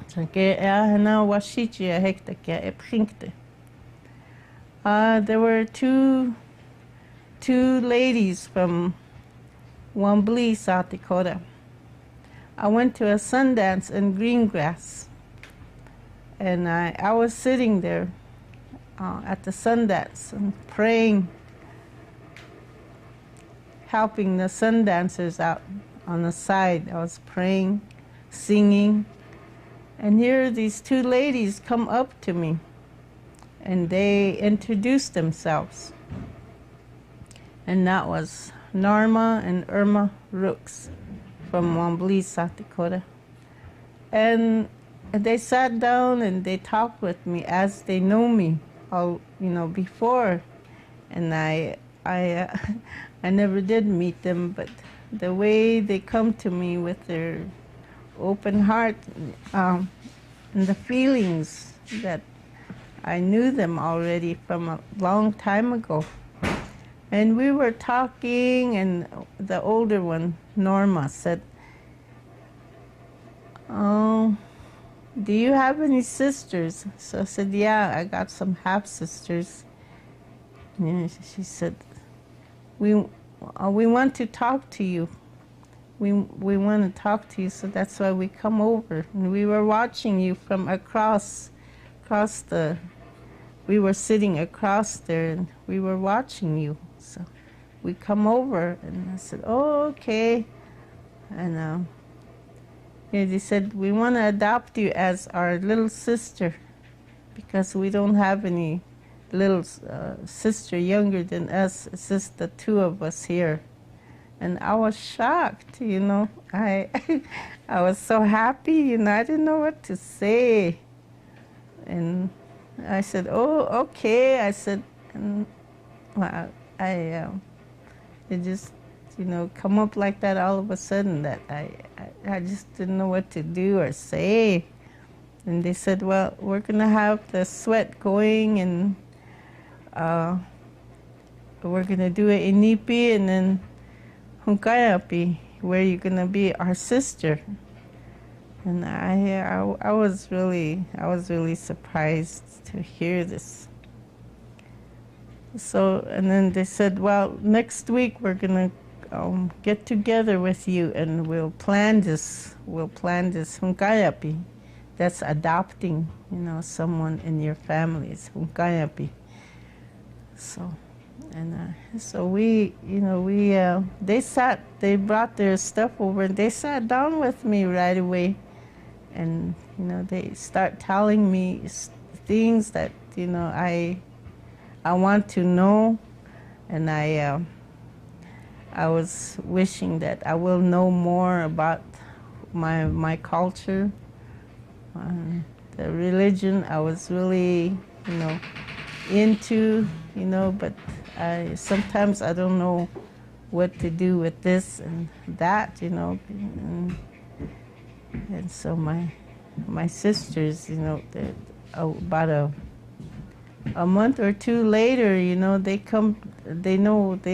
Chinke hena washichi hekta kia eprinkte there were two ladies from Wambly, South Dakota. I went to a Sundance in Greengrass, and I was sitting there at the Sundance and praying, helping the Sundancers out on the side. I was praying, singing, and here these two ladies come up to me. And they introduced themselves. And that was Norma and Irma Rooks from Wambly, South Dakota. And they sat down and they talked with me as they know me, before. and I never did meet them, but the way they come to me with their open heart, and the feelings that I knew them already from a long time ago. And we were talking, and the older one, Norma, said, "Oh, do you have any sisters?" So I said, "Yeah, I got some half-sisters." And she said, we want to talk to you. We want to talk to you, so that's why we come over." And we were watching you from across the, we were sitting across there, and we were watching you. So we come over, and I said, "Oh, okay." And they said, "We want to adopt you as our little sister, because we don't have any little sister younger than us. It's just the two of us here." And I was shocked, I I was so happy, I didn't know what to say. And I said, "Oh, okay." I said, and well, it just, come up like that all of a sudden, that I just didn't know what to do or say. And they said, "Well, we're going to have the sweat going, and we're going to do it in Inipi, and then Hunkayapi, where you're going to be our sister." And I was really surprised to hear this. So, and then they said, "Well, next week we're going to get together with you, and we'll plan this Hunkayapi." That's adopting, someone in your family. It's Hunkayapi. So, and so they brought their stuff over, and they sat down with me right away. And, they start telling me things that, I want to know. And I was wishing that I will know more about my culture. The religion I was really, into, but sometimes I don't know what to do with this and that, and so my sisters, about a month or two later, they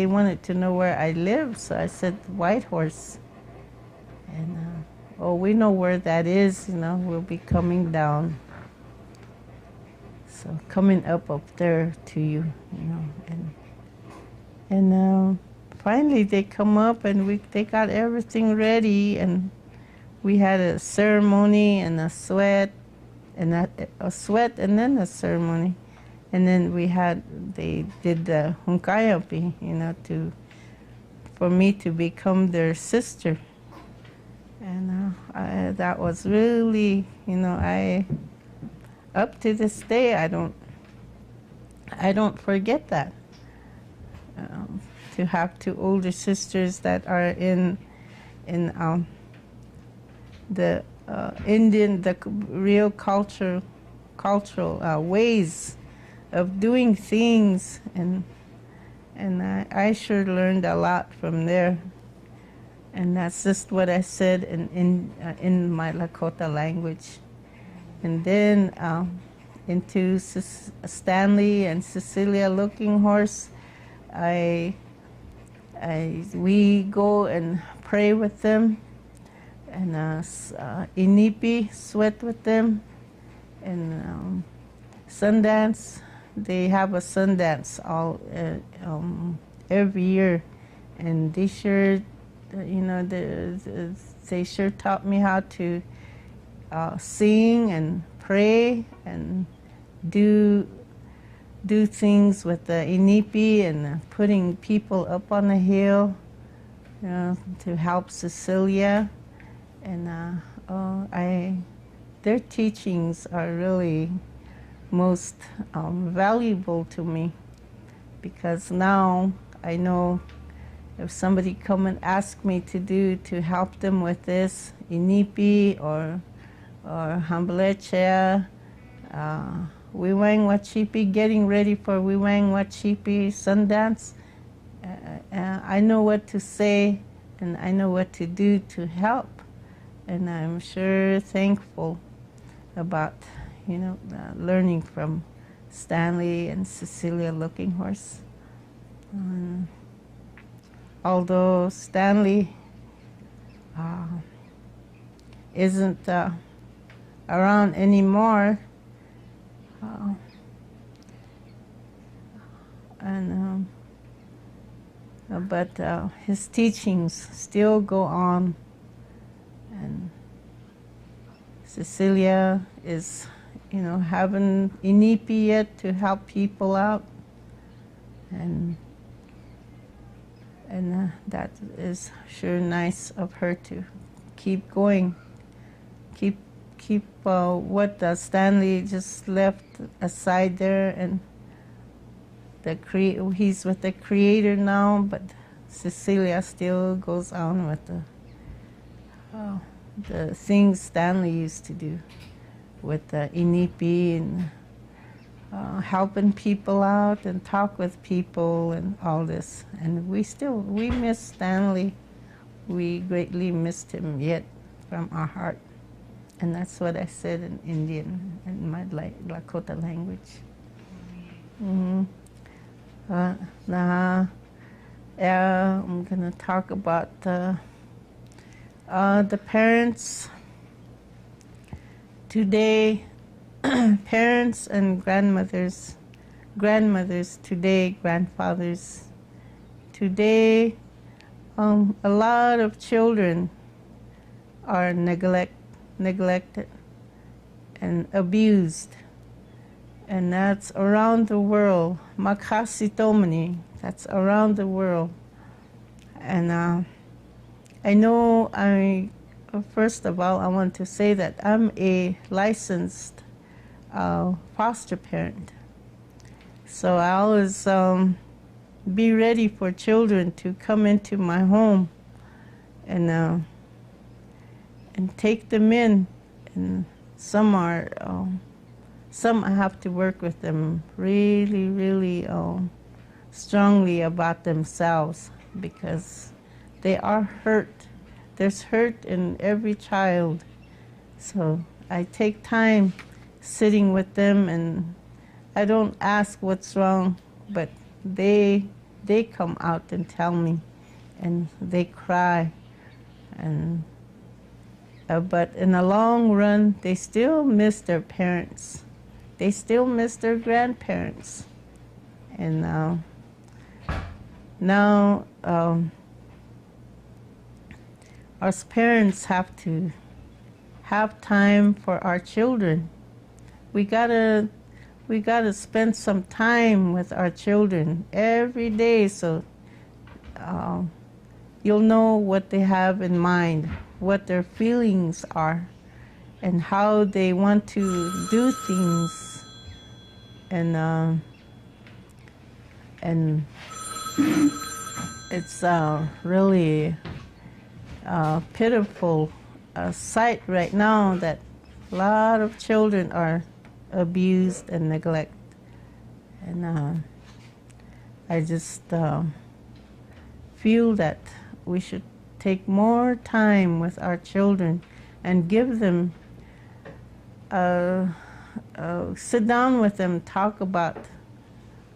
wanted to know where I live, so I said Whitehorse. And we know where that is, we'll be coming down. So coming up there to you, and finally they come up, and they got everything ready, and we had a ceremony and a sweat, and and then a ceremony, and then they did the Hunkayapi, for me to become their sister. And that was really, up to this day, I don't forget that. To have two older sisters that are in the Indian, the real cultural ways of doing things, and I sure learned a lot from there. And that's just what I said in my Lakota language. And then into Stanley and Cecilia Looking Horse, we go and pray with them, and Inipi, sweat with them, and Sundance. They have a Sundance every year, and they sure, they sure taught me how to sing and pray and do things with the Inipi, and putting people up on the hill, to help Cecilia. And their teachings are really most valuable to me, because now I know if somebody come and ask me to help them with this Inipi or Hamblecha, Wiwang getting ready for Wiwang Sundance. I know what to say, and I know what to do to help, and I'm sure thankful about, learning from Stanley and Cecilia Looking Horse. Although Stanley isn't around anymore, but his teachings still go on, and Cecilia is, having inipi yet to help people out, and that is sure nice of her to keep going, keep what Stanley just left aside there, and he's with the Creator now, but Cecilia still goes on with the things Stanley used to do with the inipi and helping people out and talk with people and all this. And we miss Stanley. We greatly missed him yet from our heart. And that's what I said in Indian, in my Lakota language. Mm-hmm. I'm going to talk about the parents. Today, parents and grandmothers today, grandfathers. Today, a lot of children are neglected and abused. And that's around the world. Makasitomani, that's around the world. And I know first of all, I want to say that I'm a licensed foster parent. So I always be ready for children to come into my home and take them in. And some I have to work with them really, really strongly about themselves, because they are hurt. There's hurt in every child. So I take time sitting with them, and I don't ask what's wrong, but they come out and tell me, and they cry. And but in the long run, they still miss their parents. They still miss their grandparents. And now us parents have to have time for our children. We gotta spend some time with our children every day, so you'll know what they have in mind, what their feelings are, and how they want to do things. And it's really pitiful sight right now that a lot of children are abused and neglected. And I just feel that we should take more time with our children and give them sit down with them, talk about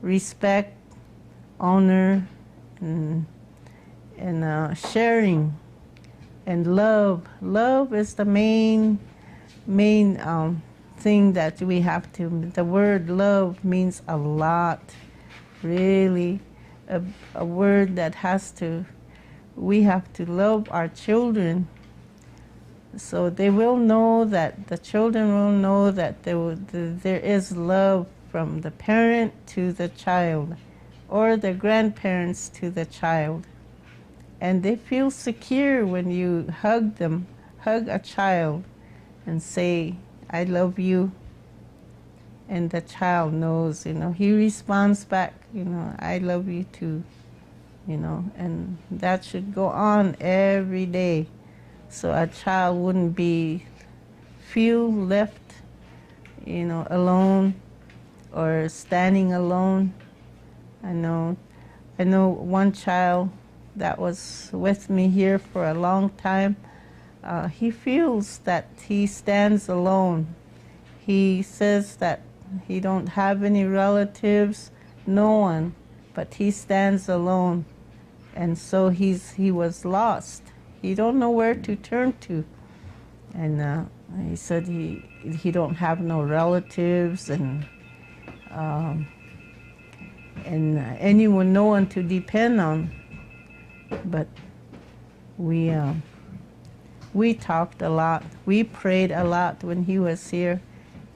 respect, honor, and sharing, and love. Love is the main thing that we have to. The word love means a lot, really, a word that we have to love our children. So they will know that, the children will know that there is love from the parent to the child, or the grandparents to the child. And they feel secure when you hug a child and say, I love you. And the child knows, he responds back, I love you too, and that should go on every day. So a child wouldn't feel left, alone, or standing alone. I know one child that was with me here for a long time. He feels that he stands alone. He says that he don't have any relatives, no one, but he stands alone. And so he was lost. He don't know where to turn to. And he said he don't have no relatives and anyone, no one to depend on. But we talked a lot. We prayed a lot when he was here.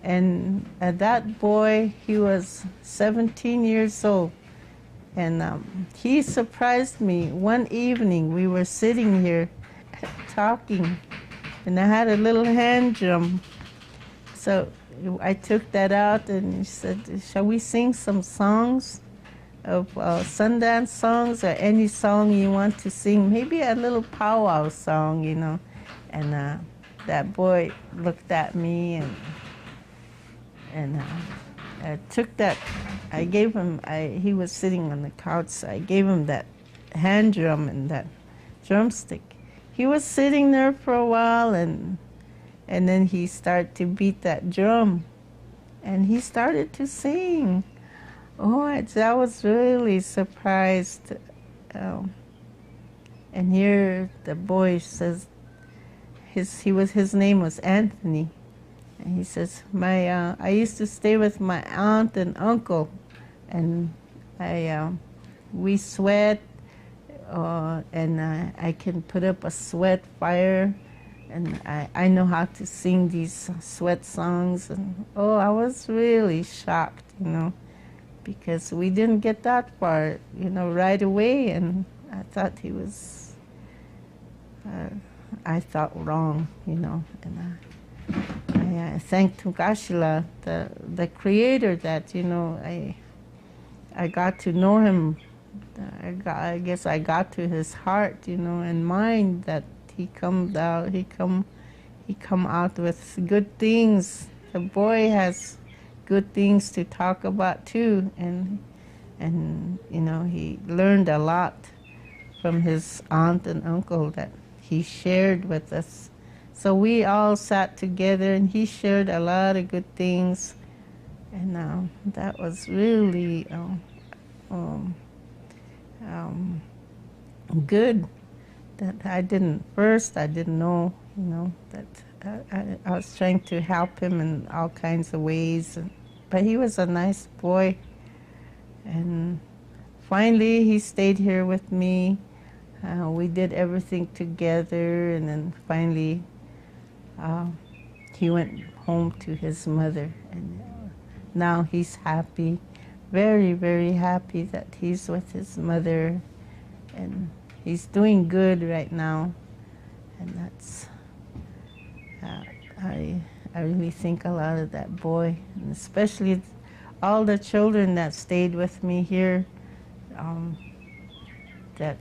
And that boy, he was 17 years old. And he surprised me. One evening, we were sitting here talking, and I had a little hand drum. So I took that out, and he said, shall we sing some songs of Sundance songs, or any song you want to sing? Maybe a little powwow song, you know. And that boy looked at me, and I took that. I gave him, he was sitting on the couch, so I gave him that hand drum and that drumstick. He was sitting there for a while, and then he started to beat that drum, and he started to sing. Oh, I was really surprised. And here the boy says, his name was Anthony. And he says, I used to stay with my aunt and uncle, and we sweat, and I can put up a sweat fire, and I know how to sing these sweat songs. And oh, I was really shocked, you know, because we didn't get that far, you know, right away, and I thought he was, I thought wrong, you know, and I thank Tugashila, the creator, that, you know, I got to know him. I guess I got to his heart, you know, and mind, that he come out with good things. The boy has good things to talk about too, and you know, he learned a lot from his aunt and uncle that he shared with us. So we all sat together, and he shared a lot of good things, and that was really good. That I didn't know, you know, that I was trying to help him in all kinds of ways, but he was a nice boy. And finally, he stayed here with me. We did everything together, and then finally, he went home to his mother, and now he's happy, very, very happy that he's with his mother, and he's doing good right now. And that's, I really think a lot of that boy, and especially all the children that stayed with me here, that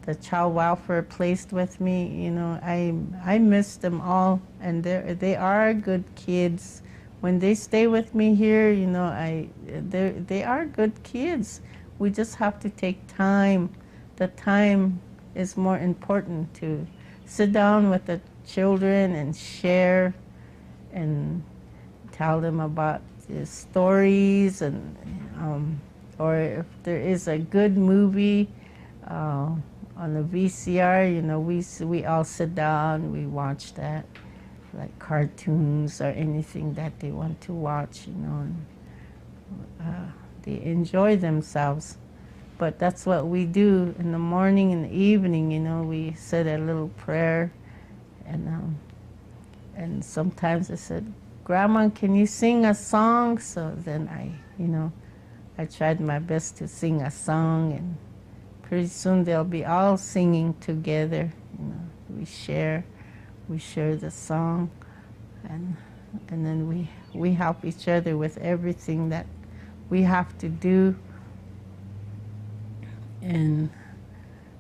the child welfare placed with me, you know, I miss them all, and they are good kids. When they stay with me here, you know, they are good kids. We just have to take time. The time is more important, to sit down with the children and share and tell them about the stories, and or if there is a good movie on the VCR, you know, we all sit down, we watch that, like cartoons or anything that they want to watch, you know, and they enjoy themselves. But that's what we do in the morning and the evening, you know, we said a little prayer, and sometimes I said, Grandma, can you sing a song? So then I tried my best to sing a song, and pretty soon they'll be all singing together. You know, we share the song, and then we help each other with everything that we have to do, and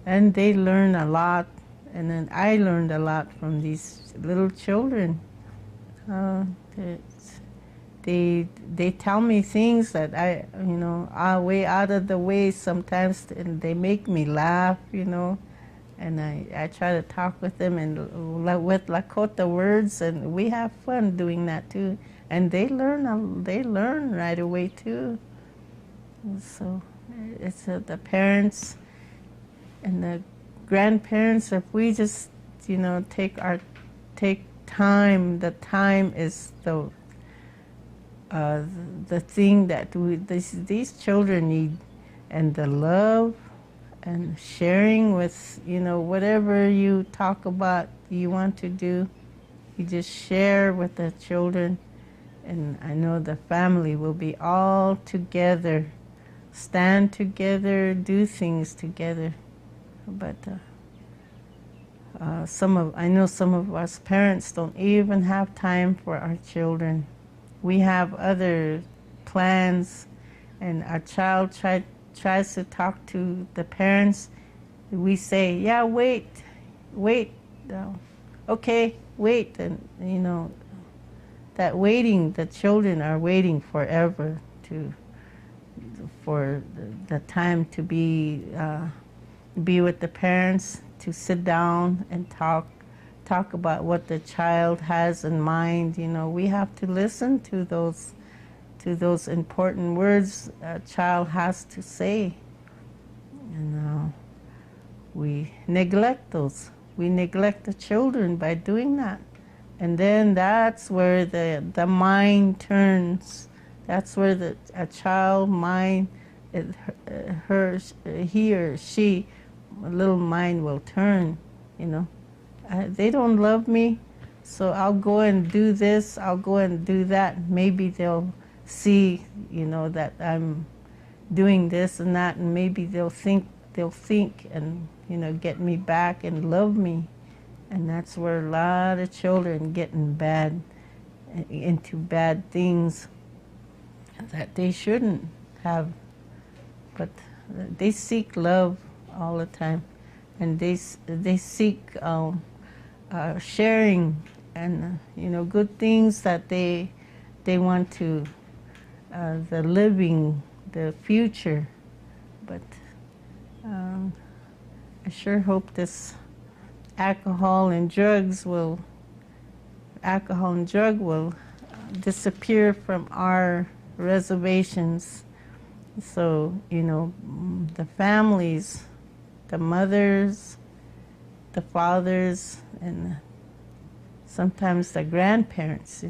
they learn a lot, and then I learned a lot from these little children. they tell me things that are way out of the way sometimes, and they make me laugh, and I try to talk with them and with Lakota words, and we have fun doing that too. And they learn right away too. So it's the parents and the grandparents. If we just take time, the time is the thing that these children need, and the love and sharing with, whatever you talk about you want to do, you just share with the children, and I know the family will be all together, stand together, do things together. But I know some of us parents don't even have time for our children. We have other plans, and our child tries to talk to the parents. We say, yeah, wait, okay, wait. And that waiting, the children are waiting forever for the time to be with the parents, to sit down and talk about what the child has in mind. We have to listen to those important words a child has to say, and we neglect those. We neglect the children by doing that, and then that's where the mind turns. That's where a child mind, he or she, a little mind will turn. They don't love me, so I'll go and do this, I'll go and do that. Maybe they'll see, that I'm doing this and that, and maybe they'll think and, get me back and love me. And that's where a lot of children get into bad things that they shouldn't have. But they seek love all the time, and they seek sharing and good things that they want to the living, the future. But I sure hope this alcohol and drug will disappear from our reservations. So the families, the mothers, the fathers, and sometimes the grandparents,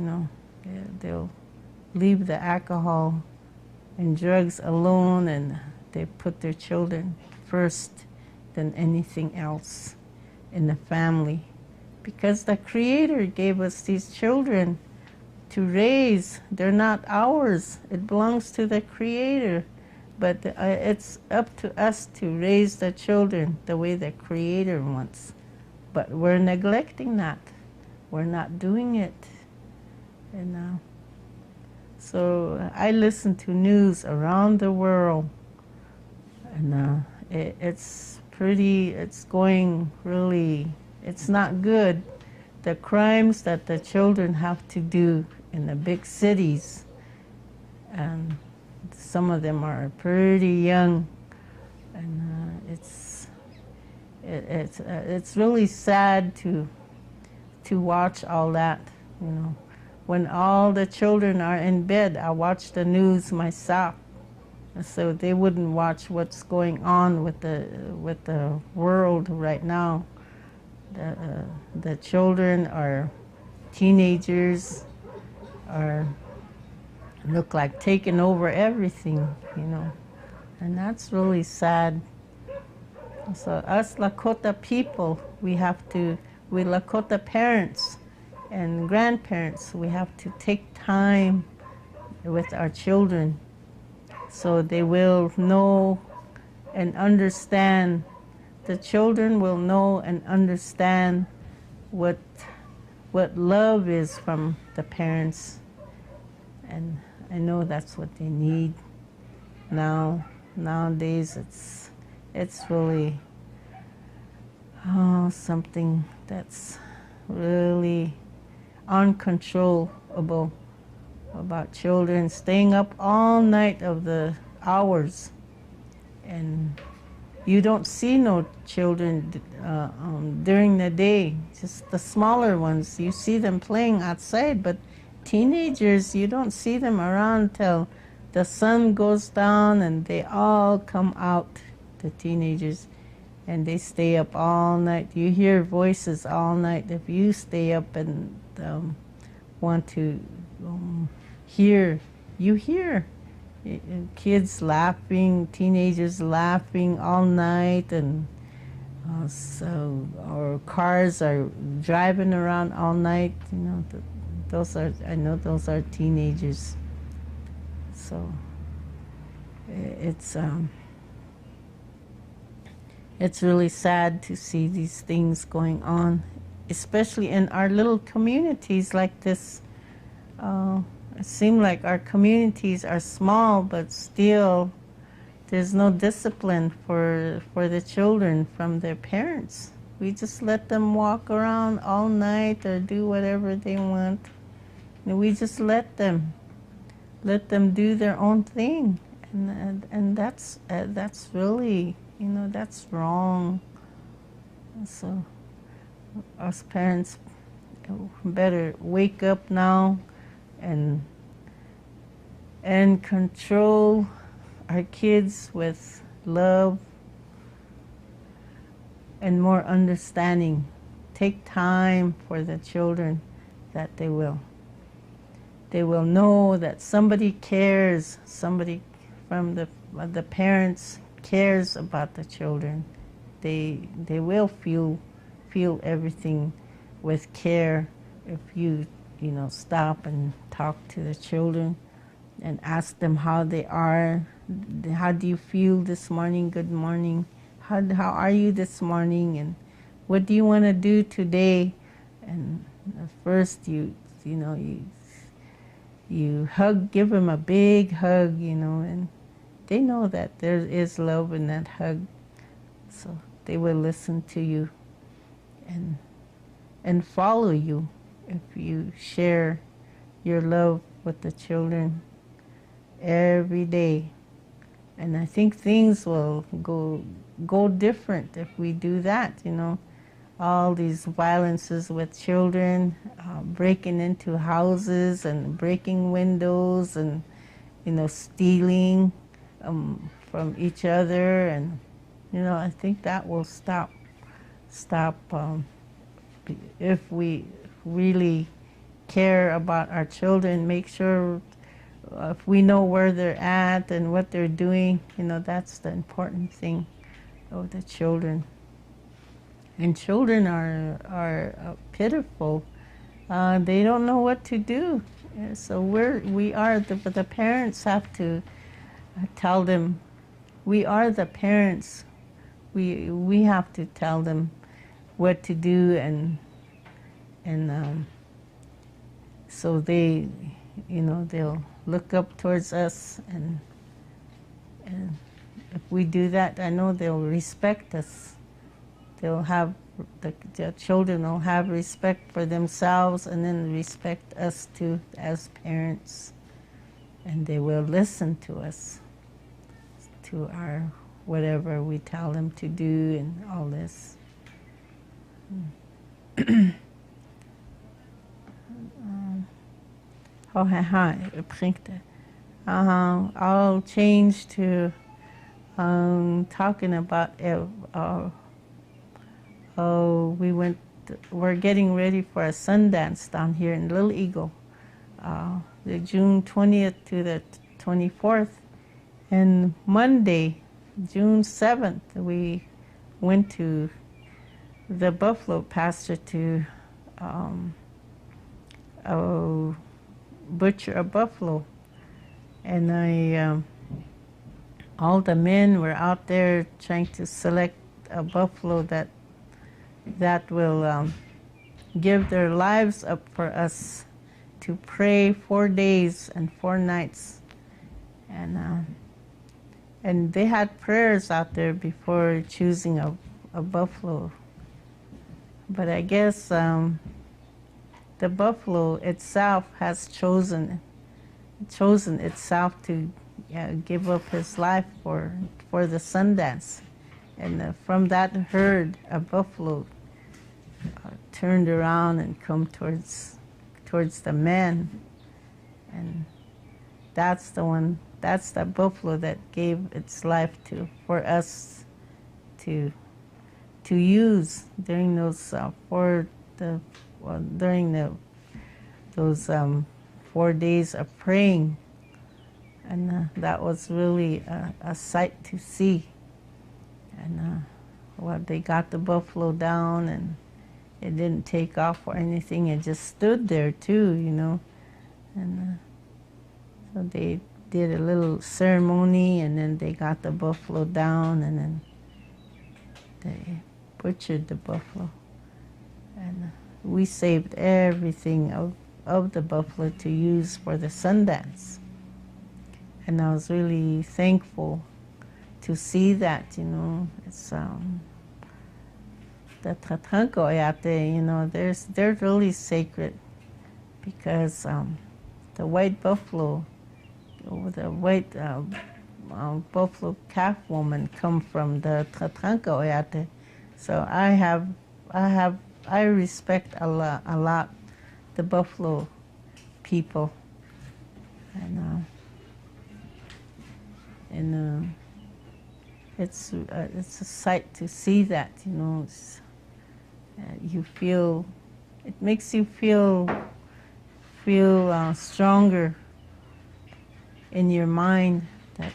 they'll leave the alcohol and drugs alone, and they put their children first than anything else in the family. Because the Creator gave us these children to raise. They're not ours. It belongs to the Creator. But it's up to us to raise the children the way the Creator wants. But we're neglecting that. We're not doing it. And so I listen to news around the world, and it's going really, it's not good. The crimes that the children have to do in the big cities, and some of them are pretty young, and it's really sad to watch all that. When all the children are in bed, I watch the news myself, so they wouldn't watch what's going on with the world right now. The children or teenagers look like taking over everything, and that's really sad. So us Lakota people, we Lakota parents and grandparents, we have to take time with our children so they will know and understand. The children will know and understand what love is from the parents, and I know that's what they need nowadays. It's really something that's really uncontrollable. about children staying up all night of the hours, and you don't see no children during the day, just the smaller ones. You see them playing outside, but teenagers, you don't see them around till the sun goes down and they all come out, the teenagers, and they stay up all night. You hear voices all night. If you stay up and want to hear, you hear kids laughing, teenagers laughing all night, and or cars are driving around all night. You know, I know those are teenagers. So it's really sad to see these things going on, especially in our little communities like this. It seems like our communities are small, but still there's no discipline for the children from their parents. We just let them walk around all night or do whatever they want. And we just let them do their own thing, and that's really, you know, that's wrong. So us parents better wake up now and control our kids with love and more understanding. Take time for the children, that they will know that somebody cares, somebody from the parents cares about the children. They will feel everything with care if you stop and talk to the children and ask them how they are. How do you feel this morning? Good morning. How are you this morning? And what do you want to do today? And first you hug, give them a big hug, and they know that there is love in that hug, so they will listen to you and follow you if you share your love with the children every day. And I think things will go different if we do that. All these violences with children, breaking into houses and breaking windows and stealing from each other, and I think that will stop if we really care about our children. Make sure if we know where they're at and what they're doing, that's the important thing of the children. And children are pitiful. They don't know what to do. So the parents have to tell them. We are the parents. We have to tell them what to do, and so they, they'll look up towards us, and if we do that, I know they'll respect us. The children will have respect for themselves, and then respect us too as parents, and they will listen to us, to our whatever we tell them to do, and all this. I'll change to talking about we're getting ready for a Sundance down here in Little Eagle, the June 20th to the 24th, and Monday, June 7th, we went to the buffalo pasture to butcher a buffalo, and all the men were out there trying to select a buffalo that will give their lives up for us, to pray 4 days and 4 nights, and they had prayers out there before choosing a buffalo. But I guess the buffalo itself has chosen chosen itself to give up his life for the Sundance. And from that herd, a buffalo turned around and come towards the man, and that's the buffalo that gave its life for us to use during those those 4 days of praying, and that was really a sight to see. And they got the buffalo down, and it didn't take off or anything. It just stood there too, and so they did a little ceremony, and then they got the buffalo down, and then they butchered the buffalo, and we saved everything of the buffalo to use for the Sundance. And I was really thankful to see that, it's the tatanko, they're really sacred, because the white buffalo, the white buffalo calf woman come from the tatanko. So I respect a lot the buffalo people, and it's a sight to see that, it makes you feel stronger in your mind that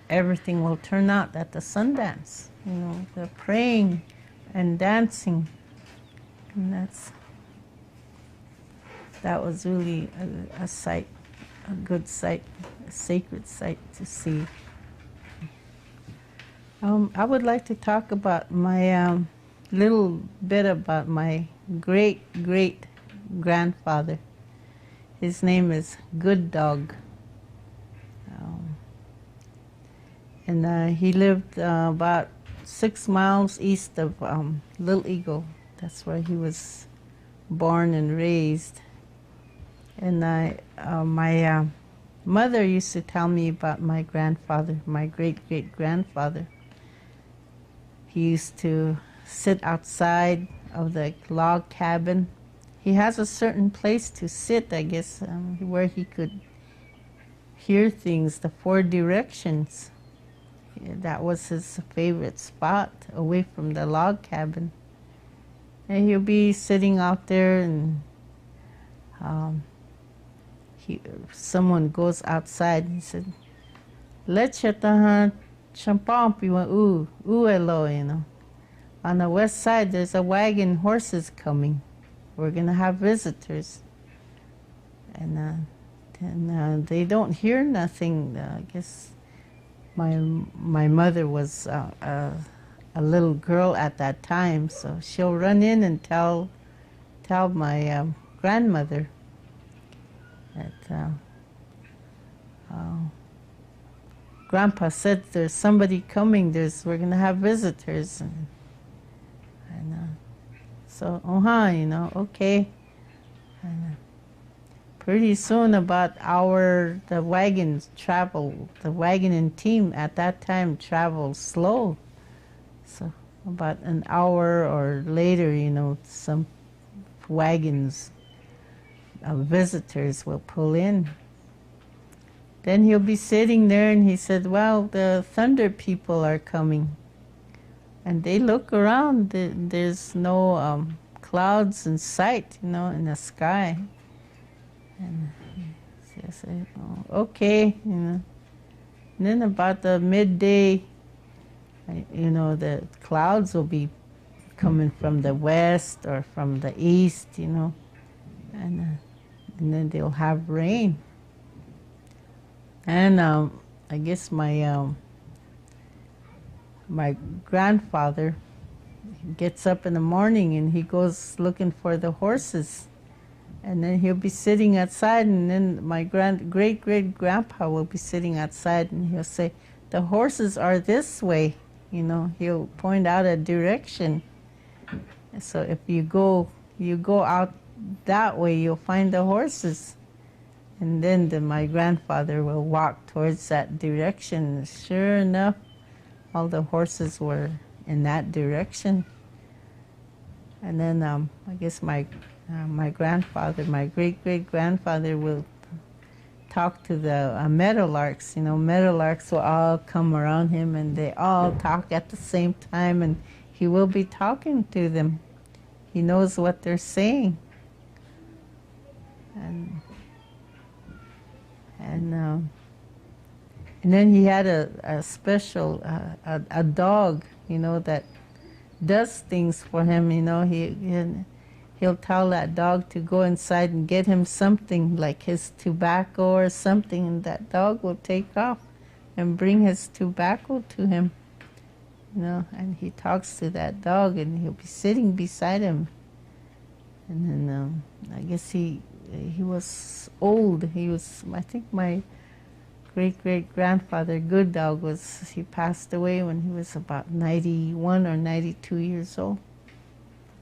everything will turn out at the Sundance, the praying and dancing, and that was really a sight, a good sight, a sacred sight to see. I would like to talk about my little bit about my great grandfather. His name is Good Dog, and he lived about 6 miles east of Little Eagle. That's where he was born and raised. And my mother used to tell me about my grandfather, my great-great-grandfather. He used to sit outside of the log cabin. He has a certain place to sit, I guess, where he could hear things, the 4 directions. That was his favorite spot, away from the log cabin. And he'll be sitting out there, and someone goes outside and said, "Leche tahan champampi wa uelo." On the west side, there's a wagon, horses coming. We're gonna have visitors, and they don't hear nothing. I guess my mother was a little girl at that time, so she'll run in and tell my grandmother that Grandpa said there's somebody coming. We're gonna have visitors, and so okay. And pretty soon, about the wagon and team at that time traveled slow. So about an hour or later, some wagons of visitors will pull in. Then he'll be sitting there, and he said, "Well, the thunder people are coming." And they look around. There's no clouds in sight, in the sky. And he said, "Oh, okay." And then about the midday, the clouds will be coming from the west or from the east, and then they'll have rain. And I guess my grandfather gets up in the morning, and he goes looking for the horses, and then he'll be sitting outside, and then my great-great-grandpa will be sitting outside, and he'll say, "The horses are this way." He'll point out a direction. So if you go you go out that way, you'll find the horses. And then my grandfather will walk towards that direction. Sure enough, all the horses were in that direction. And then I guess my grandfather, my great-great-grandfather will talk to the meadowlarks. You know, meadowlarks will all come around him and they all talk at the same time, and he will be talking to them. He knows what they're saying. And then he had a special a dog, you know, that does things for him. You know, he'll tell that dog to go inside and get him something like his tobacco or something, and that dog will take off and bring his tobacco to him. You know, and he talks to that dog, and he'll be sitting beside him. And then I guess he was old. He was, I think my great-great-grandfather, Good Dog, he passed away when he was about 91 or 92 years old.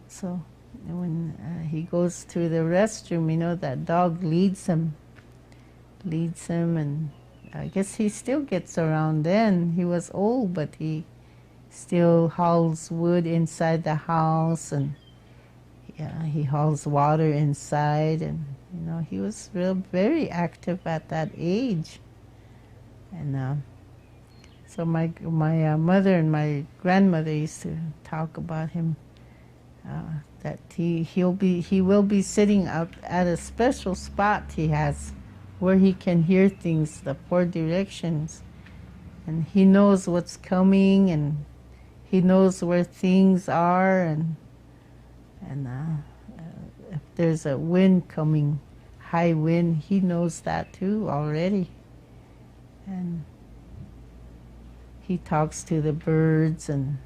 So when he goes to the restroom, you know, that dog leads him, and I guess he still gets around then. He was old, but he still hauls wood inside the house, and he hauls water inside, and you know, he was very active at that age. And so my mother and my grandmother used to talk about him, that he will be sitting out at a special spot he has where he can hear things, the 4 directions, and he knows what's coming, and he knows where things are, and if there's a wind coming, high wind, he knows that too already. And he talks to the birds, and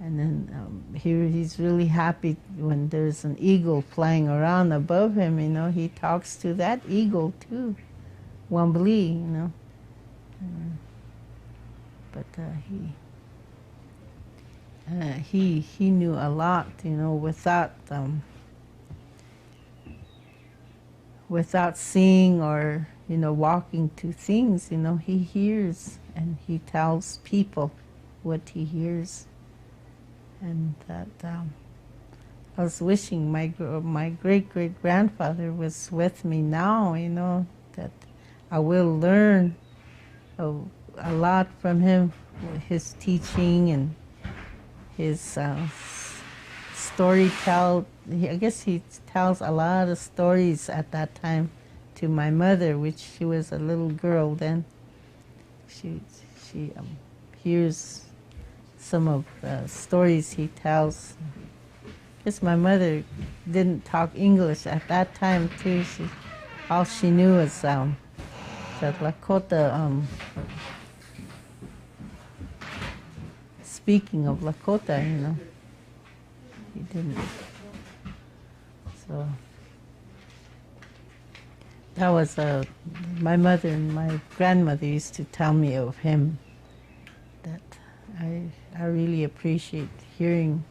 then he's really happy when there's an eagle flying around above him. You know, he talks to that eagle too, Wambly, you know. But he knew a lot, you know, without seeing or, you know, walking to things. You know, he hears and he tells people what he hears. And that I was wishing my great-great-grandfather was with me now, you know, that I will learn a lot from him, his teaching and his storytell. I guess he tells a lot of stories at that time to my mother, which she was a little girl then. She hears some of the stories he tells. I guess my mother didn't talk English at that time too. All she knew was the Lakota. Speaking of Lakota, you know, he didn't. So that was my mother and my grandmother used to tell me of him. That I really appreciate hearing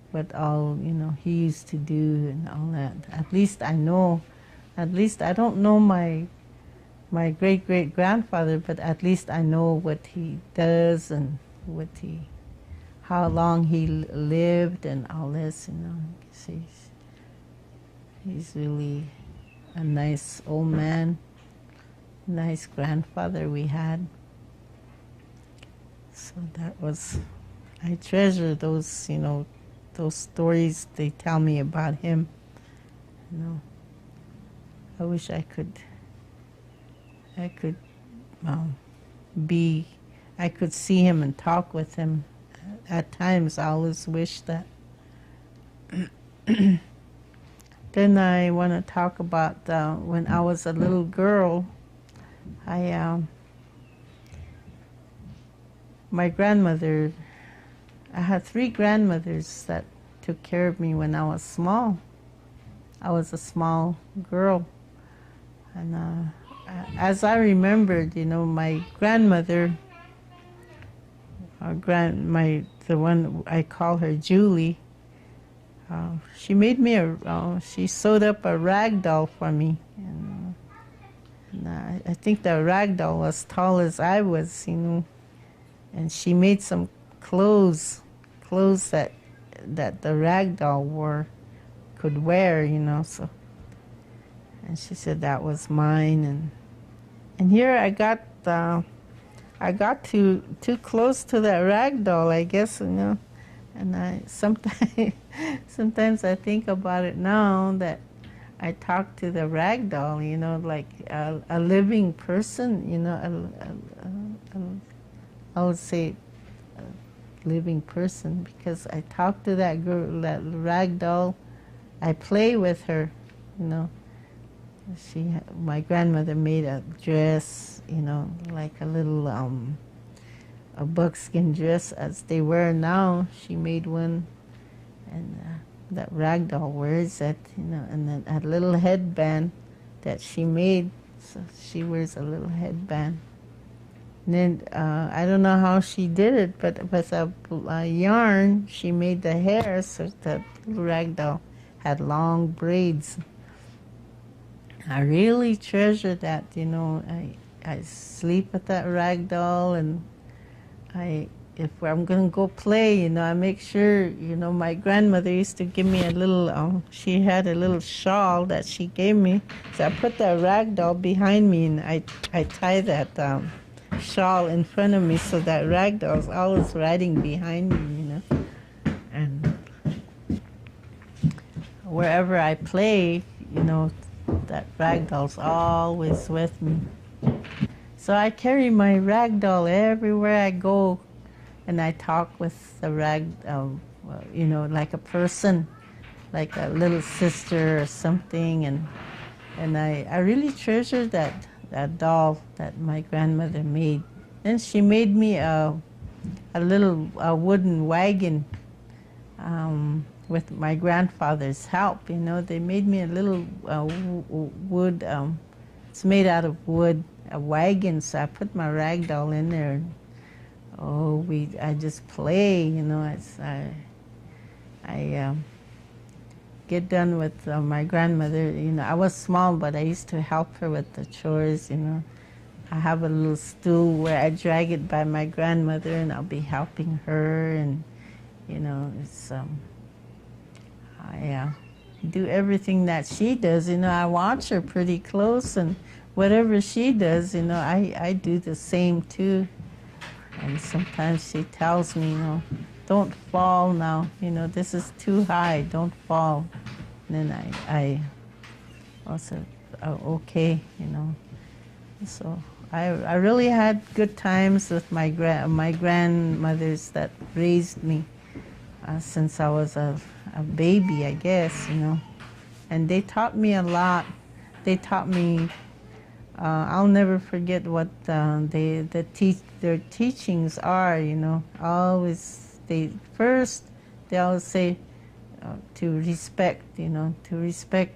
what all, you know, he used to do and all that. At least I know. At least I don't know my great-great-grandfather, but at least I know what he does and how long he lived and all this, you know. He's really a nice old man, nice grandfather we had. So that was, I treasure those, you know, those stories they tell me about him. You know, I wish I could see him and talk with him. At times I always wish that. Then I want to talk about when I was a little girl. My grandmother, I had 3 grandmothers that took care of me when I was small. I was a small girl. And as I remembered, you know, my grandmother, the one I call her Julie, she made me she sewed up a rag doll for me. And I think the rag doll was tall as I was, you know. And she made some clothes that the rag doll could wear, you know. So, and she said that was mine. And here I got too close to that rag doll, I guess, you know. And I sometimes I think about it now that I talk to the rag doll, you know, like a living person, you know. I would say a living person because I talk to that girl, that rag doll. I play with her, you know. My grandmother made a dress, you know, like a little a buckskin dress as they wear now. She made one, and that rag doll wears it, you know, and then a little headband that she made. So she wears a little headband. And then I don't know how she did it, but with a yarn, she made the hair so that little rag doll had long braids. I really treasure that, you know. I sleep with that rag doll, and if I'm gonna go play, you know, I make sure, you know, my grandmother used to give me a little, she had a little shawl that she gave me, so I put that rag doll behind me, and I tie that shawl in front of me, so that rag doll's always riding behind me, you know. And wherever I play, you know, that rag doll's always with me. So I carry my rag doll everywhere I go, and I talk with the rag, you know, like a person, like a little sister or something, and I really treasure that doll that my grandmother made. Then she made me a little wooden wagon with my grandfather's help. You know, they made me a little wood. It's made out of wood, a wagon. So I put my rag doll in there. I just play. You know, I get done with my grandmother. You know, I was small, but I used to help her with the chores. You know, I have a little stool where I drag it by my grandmother, and I'll be helping her. And you know, it's I do everything that she does. You know, I watch her pretty close, and whatever she does, you know, I do the same too. And sometimes she tells me, you know, don't fall now. You know, this is too high. Don't fall. And then I also, okay, you know. So I really had good times with my grandmothers that raised me since I was a baby, I guess, you know. And they taught me a lot. They taught me, I'll never forget what their teachings are, you know. They always say to respect, you know, to respect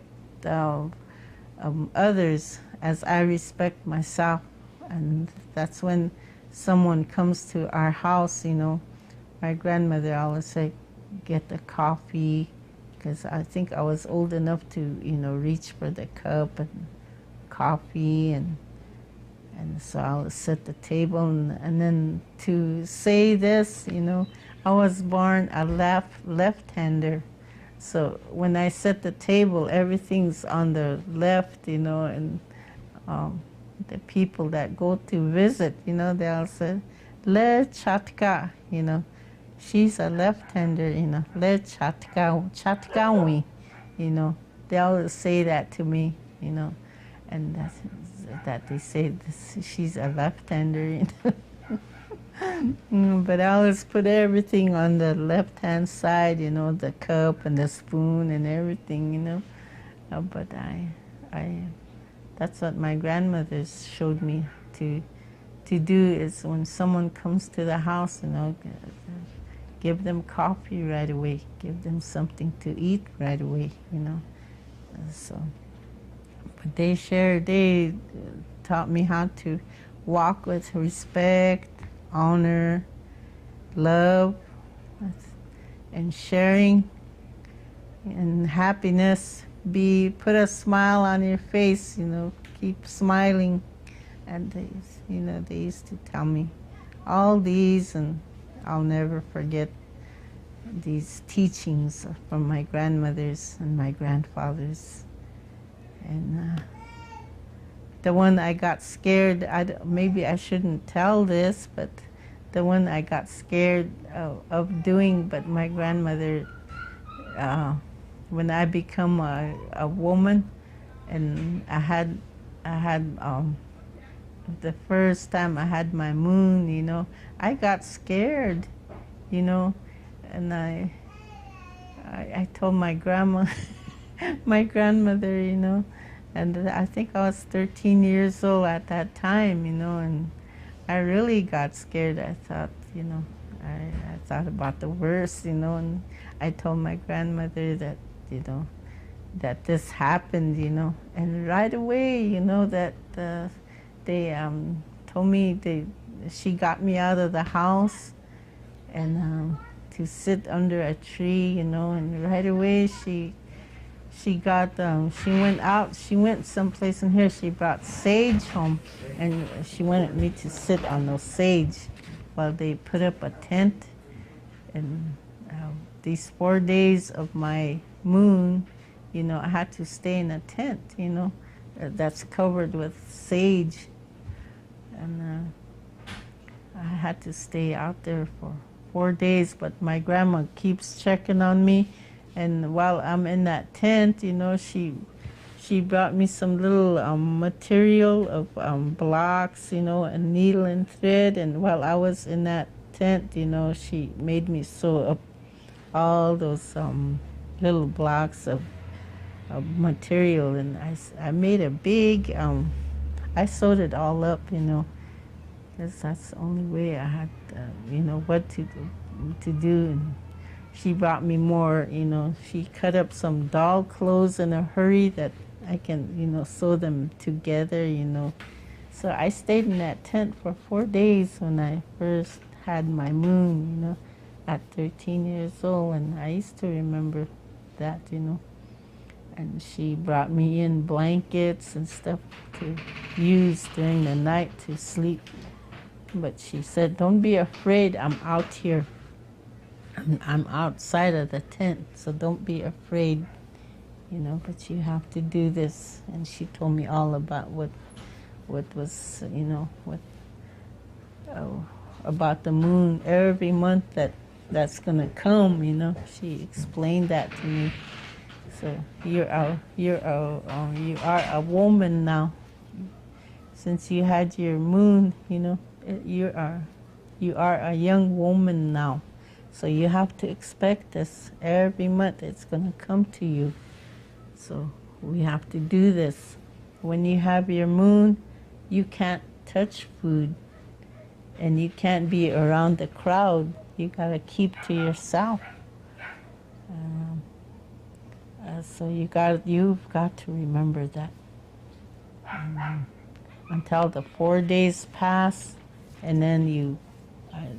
others as I respect myself. And that's when someone comes to our house, you know, my grandmother always say, get the coffee, because I think I was old enough to, you know, reach for the cup and coffee, and so I'll set the table, and then to say this, you know, I was born a left-hander, so when I set the table, everything's on the left, you know, and the people that go to visit, you know, they all say, le chatka, you know, she's a left-hander, you know, le chatkawi, you know, they always say that to me, you know, and that they say she's a left-hander, you know. But I always put everything on the left-hand side, you know, the cup and the spoon and everything, you know. But that's what my grandmothers showed me to do, is when someone comes to the house, you know, give them coffee right away, give them something to eat right away, you know. So, but they taught me how to walk with respect, honor, love, and sharing and happiness. Put a smile on your face, keep smiling. And they used to tell me all these, and I'll never forget these teachings from my grandmothers and my grandfathers. And the one I got scared, maybe I shouldn't tell this, but the one I got scared of doing, but my grandmother, when I become a woman, and I had the first time I had my moon, I got scared, and I told my grandma, my grandmother, and I think I was 13 years old at that time, and I really got scared. I thought, I thought about the worst, and I told my grandmother that, that this happened, and right away, that they told me she got me out of the house and to sit under a tree, and right away she went out, she went someplace in here, she brought sage home, and she wanted me to sit on those sage while they put up a tent. And these 4 days of my moon, I had to stay in a tent, that's covered with sage. And I had to stay out there for 4 days, but my grandma keeps checking on me. And while I'm in that tent, she brought me some little material of blocks, and needle and thread. And while I was in that tent, she made me sew up all those little blocks of material. And I made a big, I sewed it all up, because that's the only way I had, what to do. And she brought me more, she cut up some doll clothes in a hurry that I can, sew them together, So I stayed in that tent for 4 days when I first had my moon, at 13 years old. And I used to remember that, And she brought me in blankets and stuff to use during the night to sleep. But she said, don't be afraid, I'm out here. I'm outside of the tent, so don't be afraid, but you have to do this. And she told me all about what was, about the moon every month that's gonna come, She explained that to me. So you are a woman now. Since you had your moon, you are a young woman now. So you have to expect this every month. It's going to come to you. So we have to do this. When you have your moon, you can't touch food, and you can't be around the crowd. You got to keep to yourself. So you've got to remember that. Until the 4 days pass, and then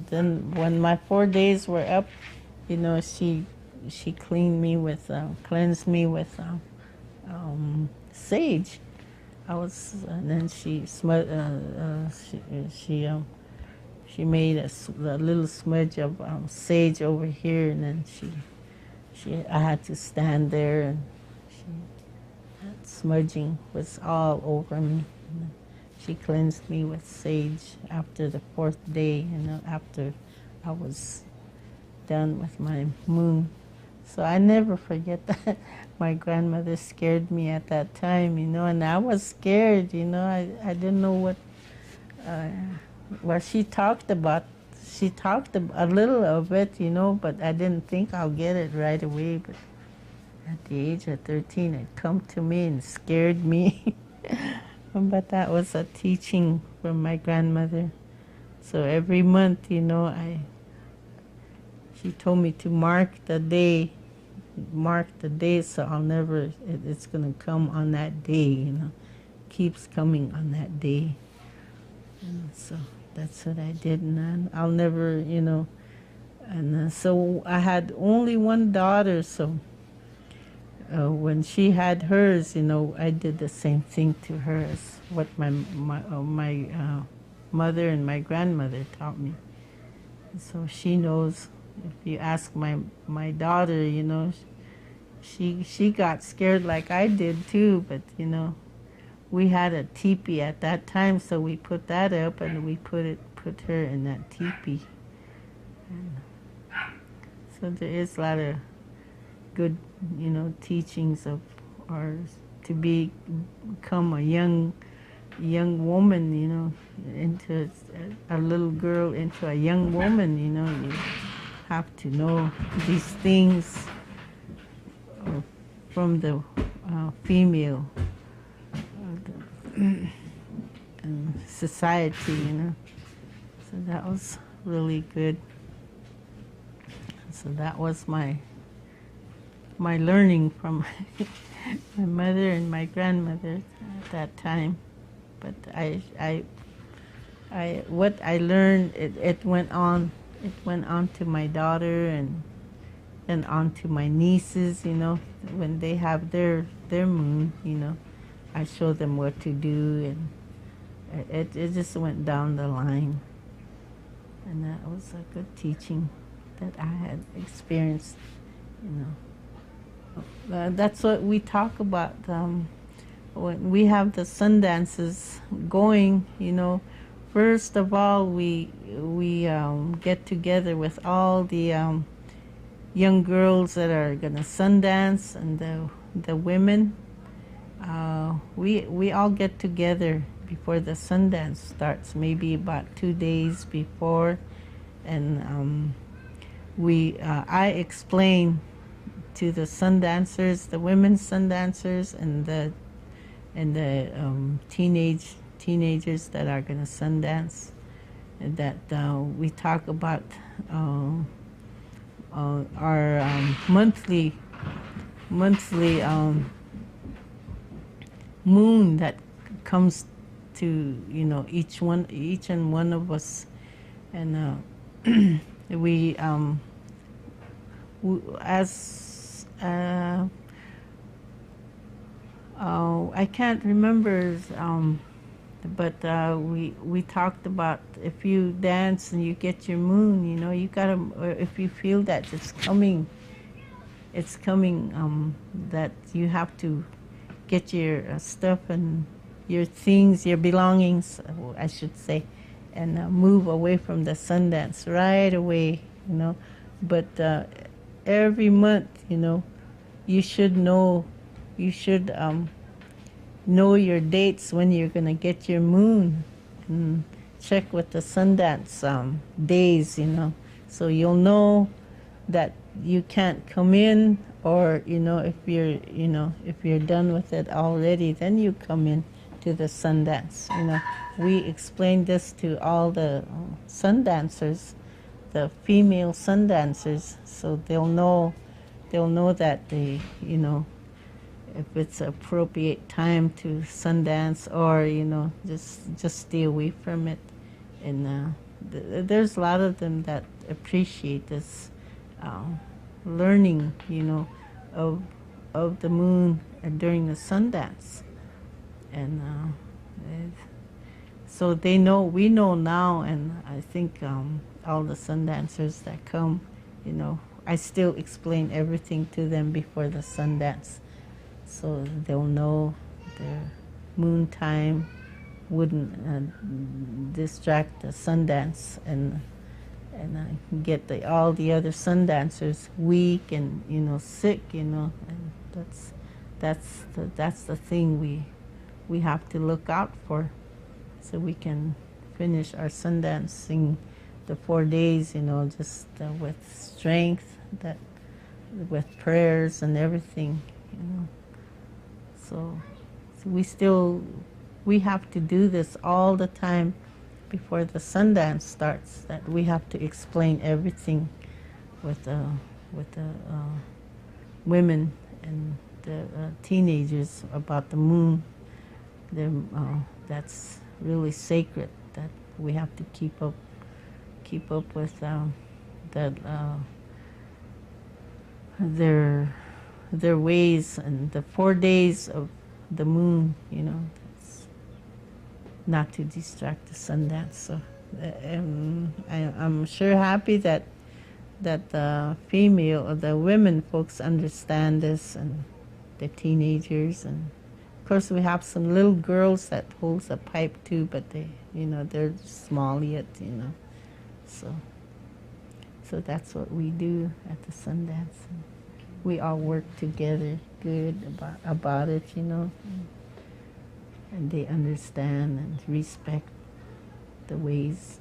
then when my 4 days were up, she cleaned me with, cleansed me with sage. And then she made a little smudge of sage over here, and then I had to stand there, and that smudging was all over me. And she cleansed me with sage after the 4th day, after I was done with my moon. So I never forget that. My grandmother scared me at that time, and I was scared, I didn't know what she talked about. She talked a little of it, but I didn't think I'll get it right away. But at the age of 13, it come to me and scared me. But that was a teaching from my grandmother. So every month, she told me to mark the day, so I'll never, it's going to come on that day, keeps coming on that day. And so that's what I did, and I'll never, and so I had only one daughter, so when she had hers, I did the same thing to her as what my mother and my grandmother taught me. So she knows. If you ask my daughter, she got scared like I did too. But we had a teepee at that time, so we put that up and we put her in that teepee. And so there is a lot of good, teachings of ours to become a young woman, into a little girl into a young woman. You have to know these things from the female society. So that was really good. So that was my learning from my mother and my grandmother at that time. But what I learned, it went on to my daughter and on to my nieces. When they have their moon, I show them what to do, and it just went down the line. And that was a good teaching that I had experienced. That's what we talk about when we have the sun dances going. First of all, we get together with all the young girls that are gonna sun dance, and the women. We all get together before the sun dance starts, maybe about 2 days before, and I explain to the sun dancers, the women sun dancers, and the teenagers that are going to sun dance, and that we talk about our monthly moon that comes to each and one of us, and we as I can't remember, but we talked about if you dance and you get your moon, you gotta, or if you feel that it's coming, that you have to get your stuff and your things, your belongings, I should say, and move away from the Sundance right away, But every month, you should know your dates when you're gonna get your moon, and check with the Sundance days, so you'll know that you can't come in, or if you're done with it already, then you come in to the Sundance. We explained this to all the sun dancers, the female sun dancers, so they'll know that if it's appropriate time to Sundance, or just stay away from it. And there's a lot of them that appreciate this learning, of the moon during the Sundance, and so we know now, and I think all the Sundancers that come, I still explain everything to them before the Sundance, so they'll know their moon time wouldn't distract the Sundance, and get all the other Sundancers weak and sick, and that's the thing we have to look out for, so we can finish our Sundancing the 4 days, just with strength, with prayers and everything, So we have to do this all the time before the Sundance starts, that we have to explain everything with the women and the teenagers about the moon. That's really sacred, that we have to keep up their ways and the 4 days of the moon, that's not to distract the Sundance. So I'm sure happy that the female or the women folks understand this, and the teenagers, and of course we have some little girls that holds a pipe too, but they're small yet, so that's what we do at the Sundance. And we all work together good about it, and they understand and respect the ways,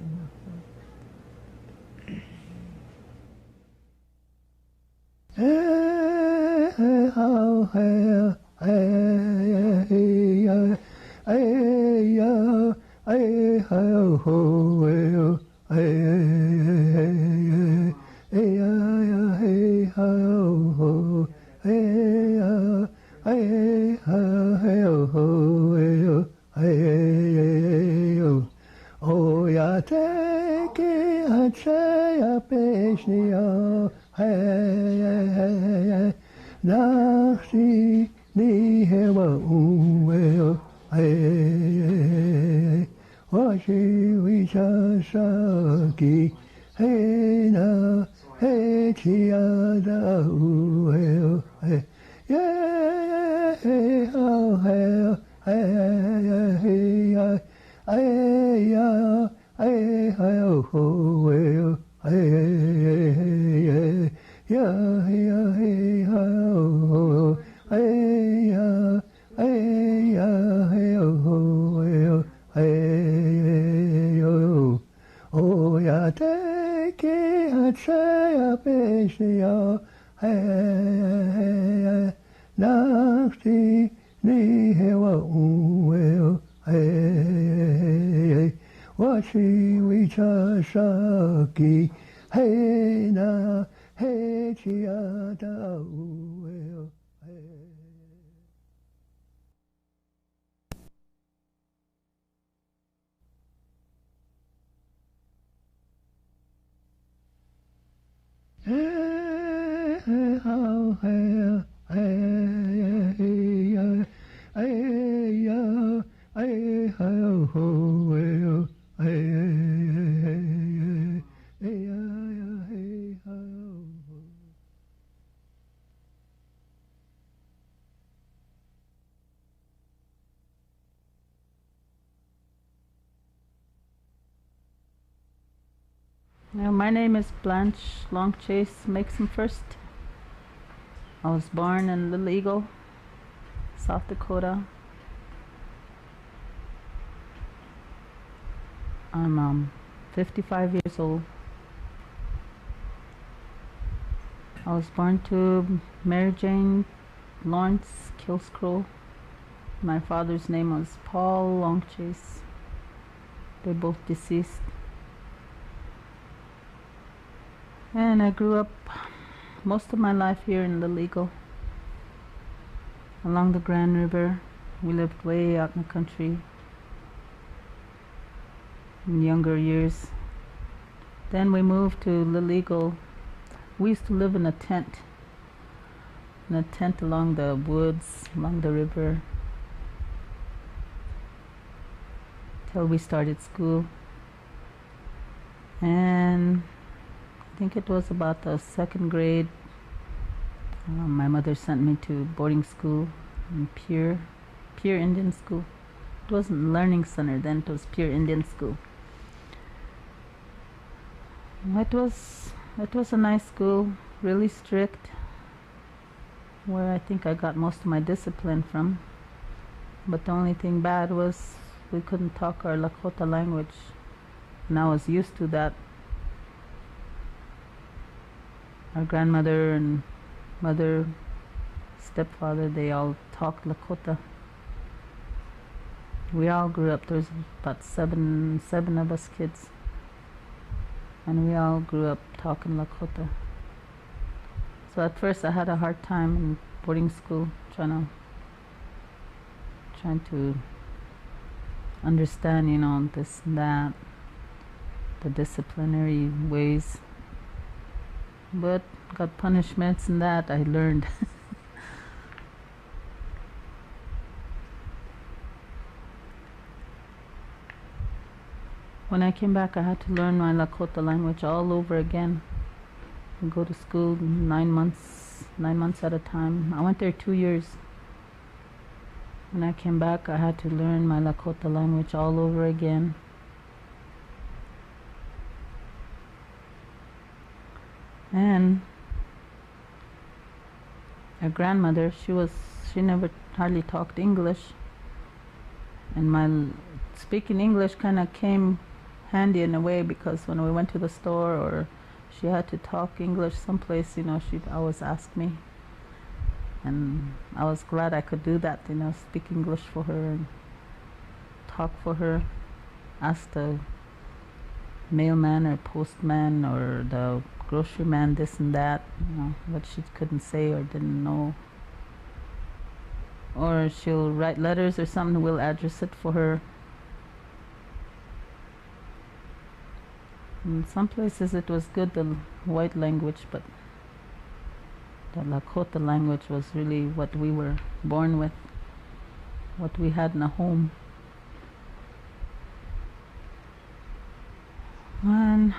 My name is Blanche Long Chase Makes 'em First. I was born in Little Eagle, South Dakota. I'm 55 years old. I was born to Mary Jane Lawrence Kilscrow. My father's name was Paul Long Chase. They're both deceased. And I grew up most of my life here in Little Eagle, along the Grand River. We lived way out in the country in younger years. Then we moved to Little Eagle. We used to live in a tent along the woods, along the river, till we started school. And I think it was about the second grade. My mother sent me to boarding school in Pure Indian School. It wasn't Learning Center then, it was Pure Indian School. It was a nice school, really strict, where I think I got most of my discipline from. But the only thing bad was we couldn't talk our Lakota language, and I was used to that. Our grandmother and mother, stepfather, they all talked Lakota. We all grew up. There was about seven of us kids, and we all grew up talking Lakota. So at first I had a hard time in boarding school, trying to understand, this and that, the disciplinary ways. But got punishments and that I learned. When I came back, I had to learn my Lakota language all over again. I go to school 9 months at a time. I went there 2 years. When I came back, I had to learn my Lakota language all over again. And her grandmother, she never hardly talked English, and my speaking English kind of came handy in a way, because when we went to the store or she had to talk English someplace, she'd always ask me, and I was glad I could do that, speak English for her and talk for her, ask the mailman or postman or the grocery man this and that, what she couldn't say or didn't know. Or she'll write letters or something, we'll address it for her. In some places it was good, the white language, but the Lakota language was really what we were born with, what we had in a home. And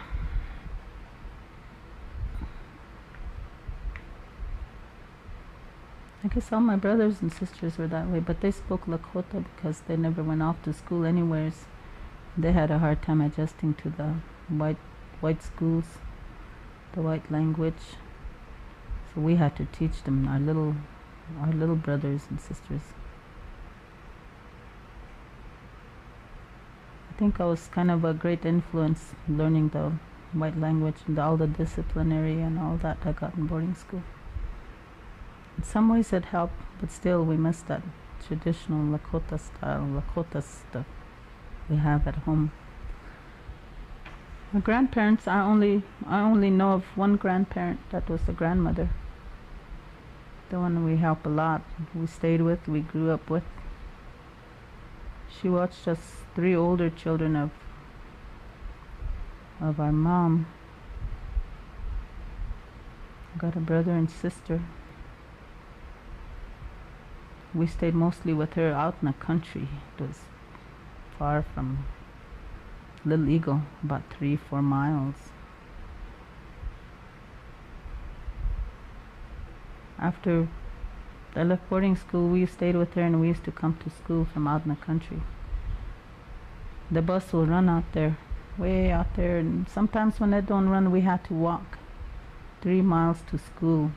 I guess all my brothers and sisters were that way, but they spoke Lakota because they never went off to school anywheres. They had a hard time adjusting to the white schools, the white language. So we had to teach them, our little brothers and sisters. I think I was kind of a great influence learning the white language and all the disciplinary and all that I got in boarding school. In some ways it helped, but still we miss that traditional Lakota style, Lakota stuff we have at home. My grandparents, I only know of one grandparent, that was the grandmother. The one we help a lot, we stayed with, we grew up with. She watched us 3 older children of our mom. I got a brother and sister. We stayed mostly with her out in the country. It was far from Little Eagle, about 3-4 miles. After I left boarding school, we stayed with her, and we used to come to school from out in the country. The bus will run out there, way out there, and sometimes when it don't run, we had to walk 3 miles to school.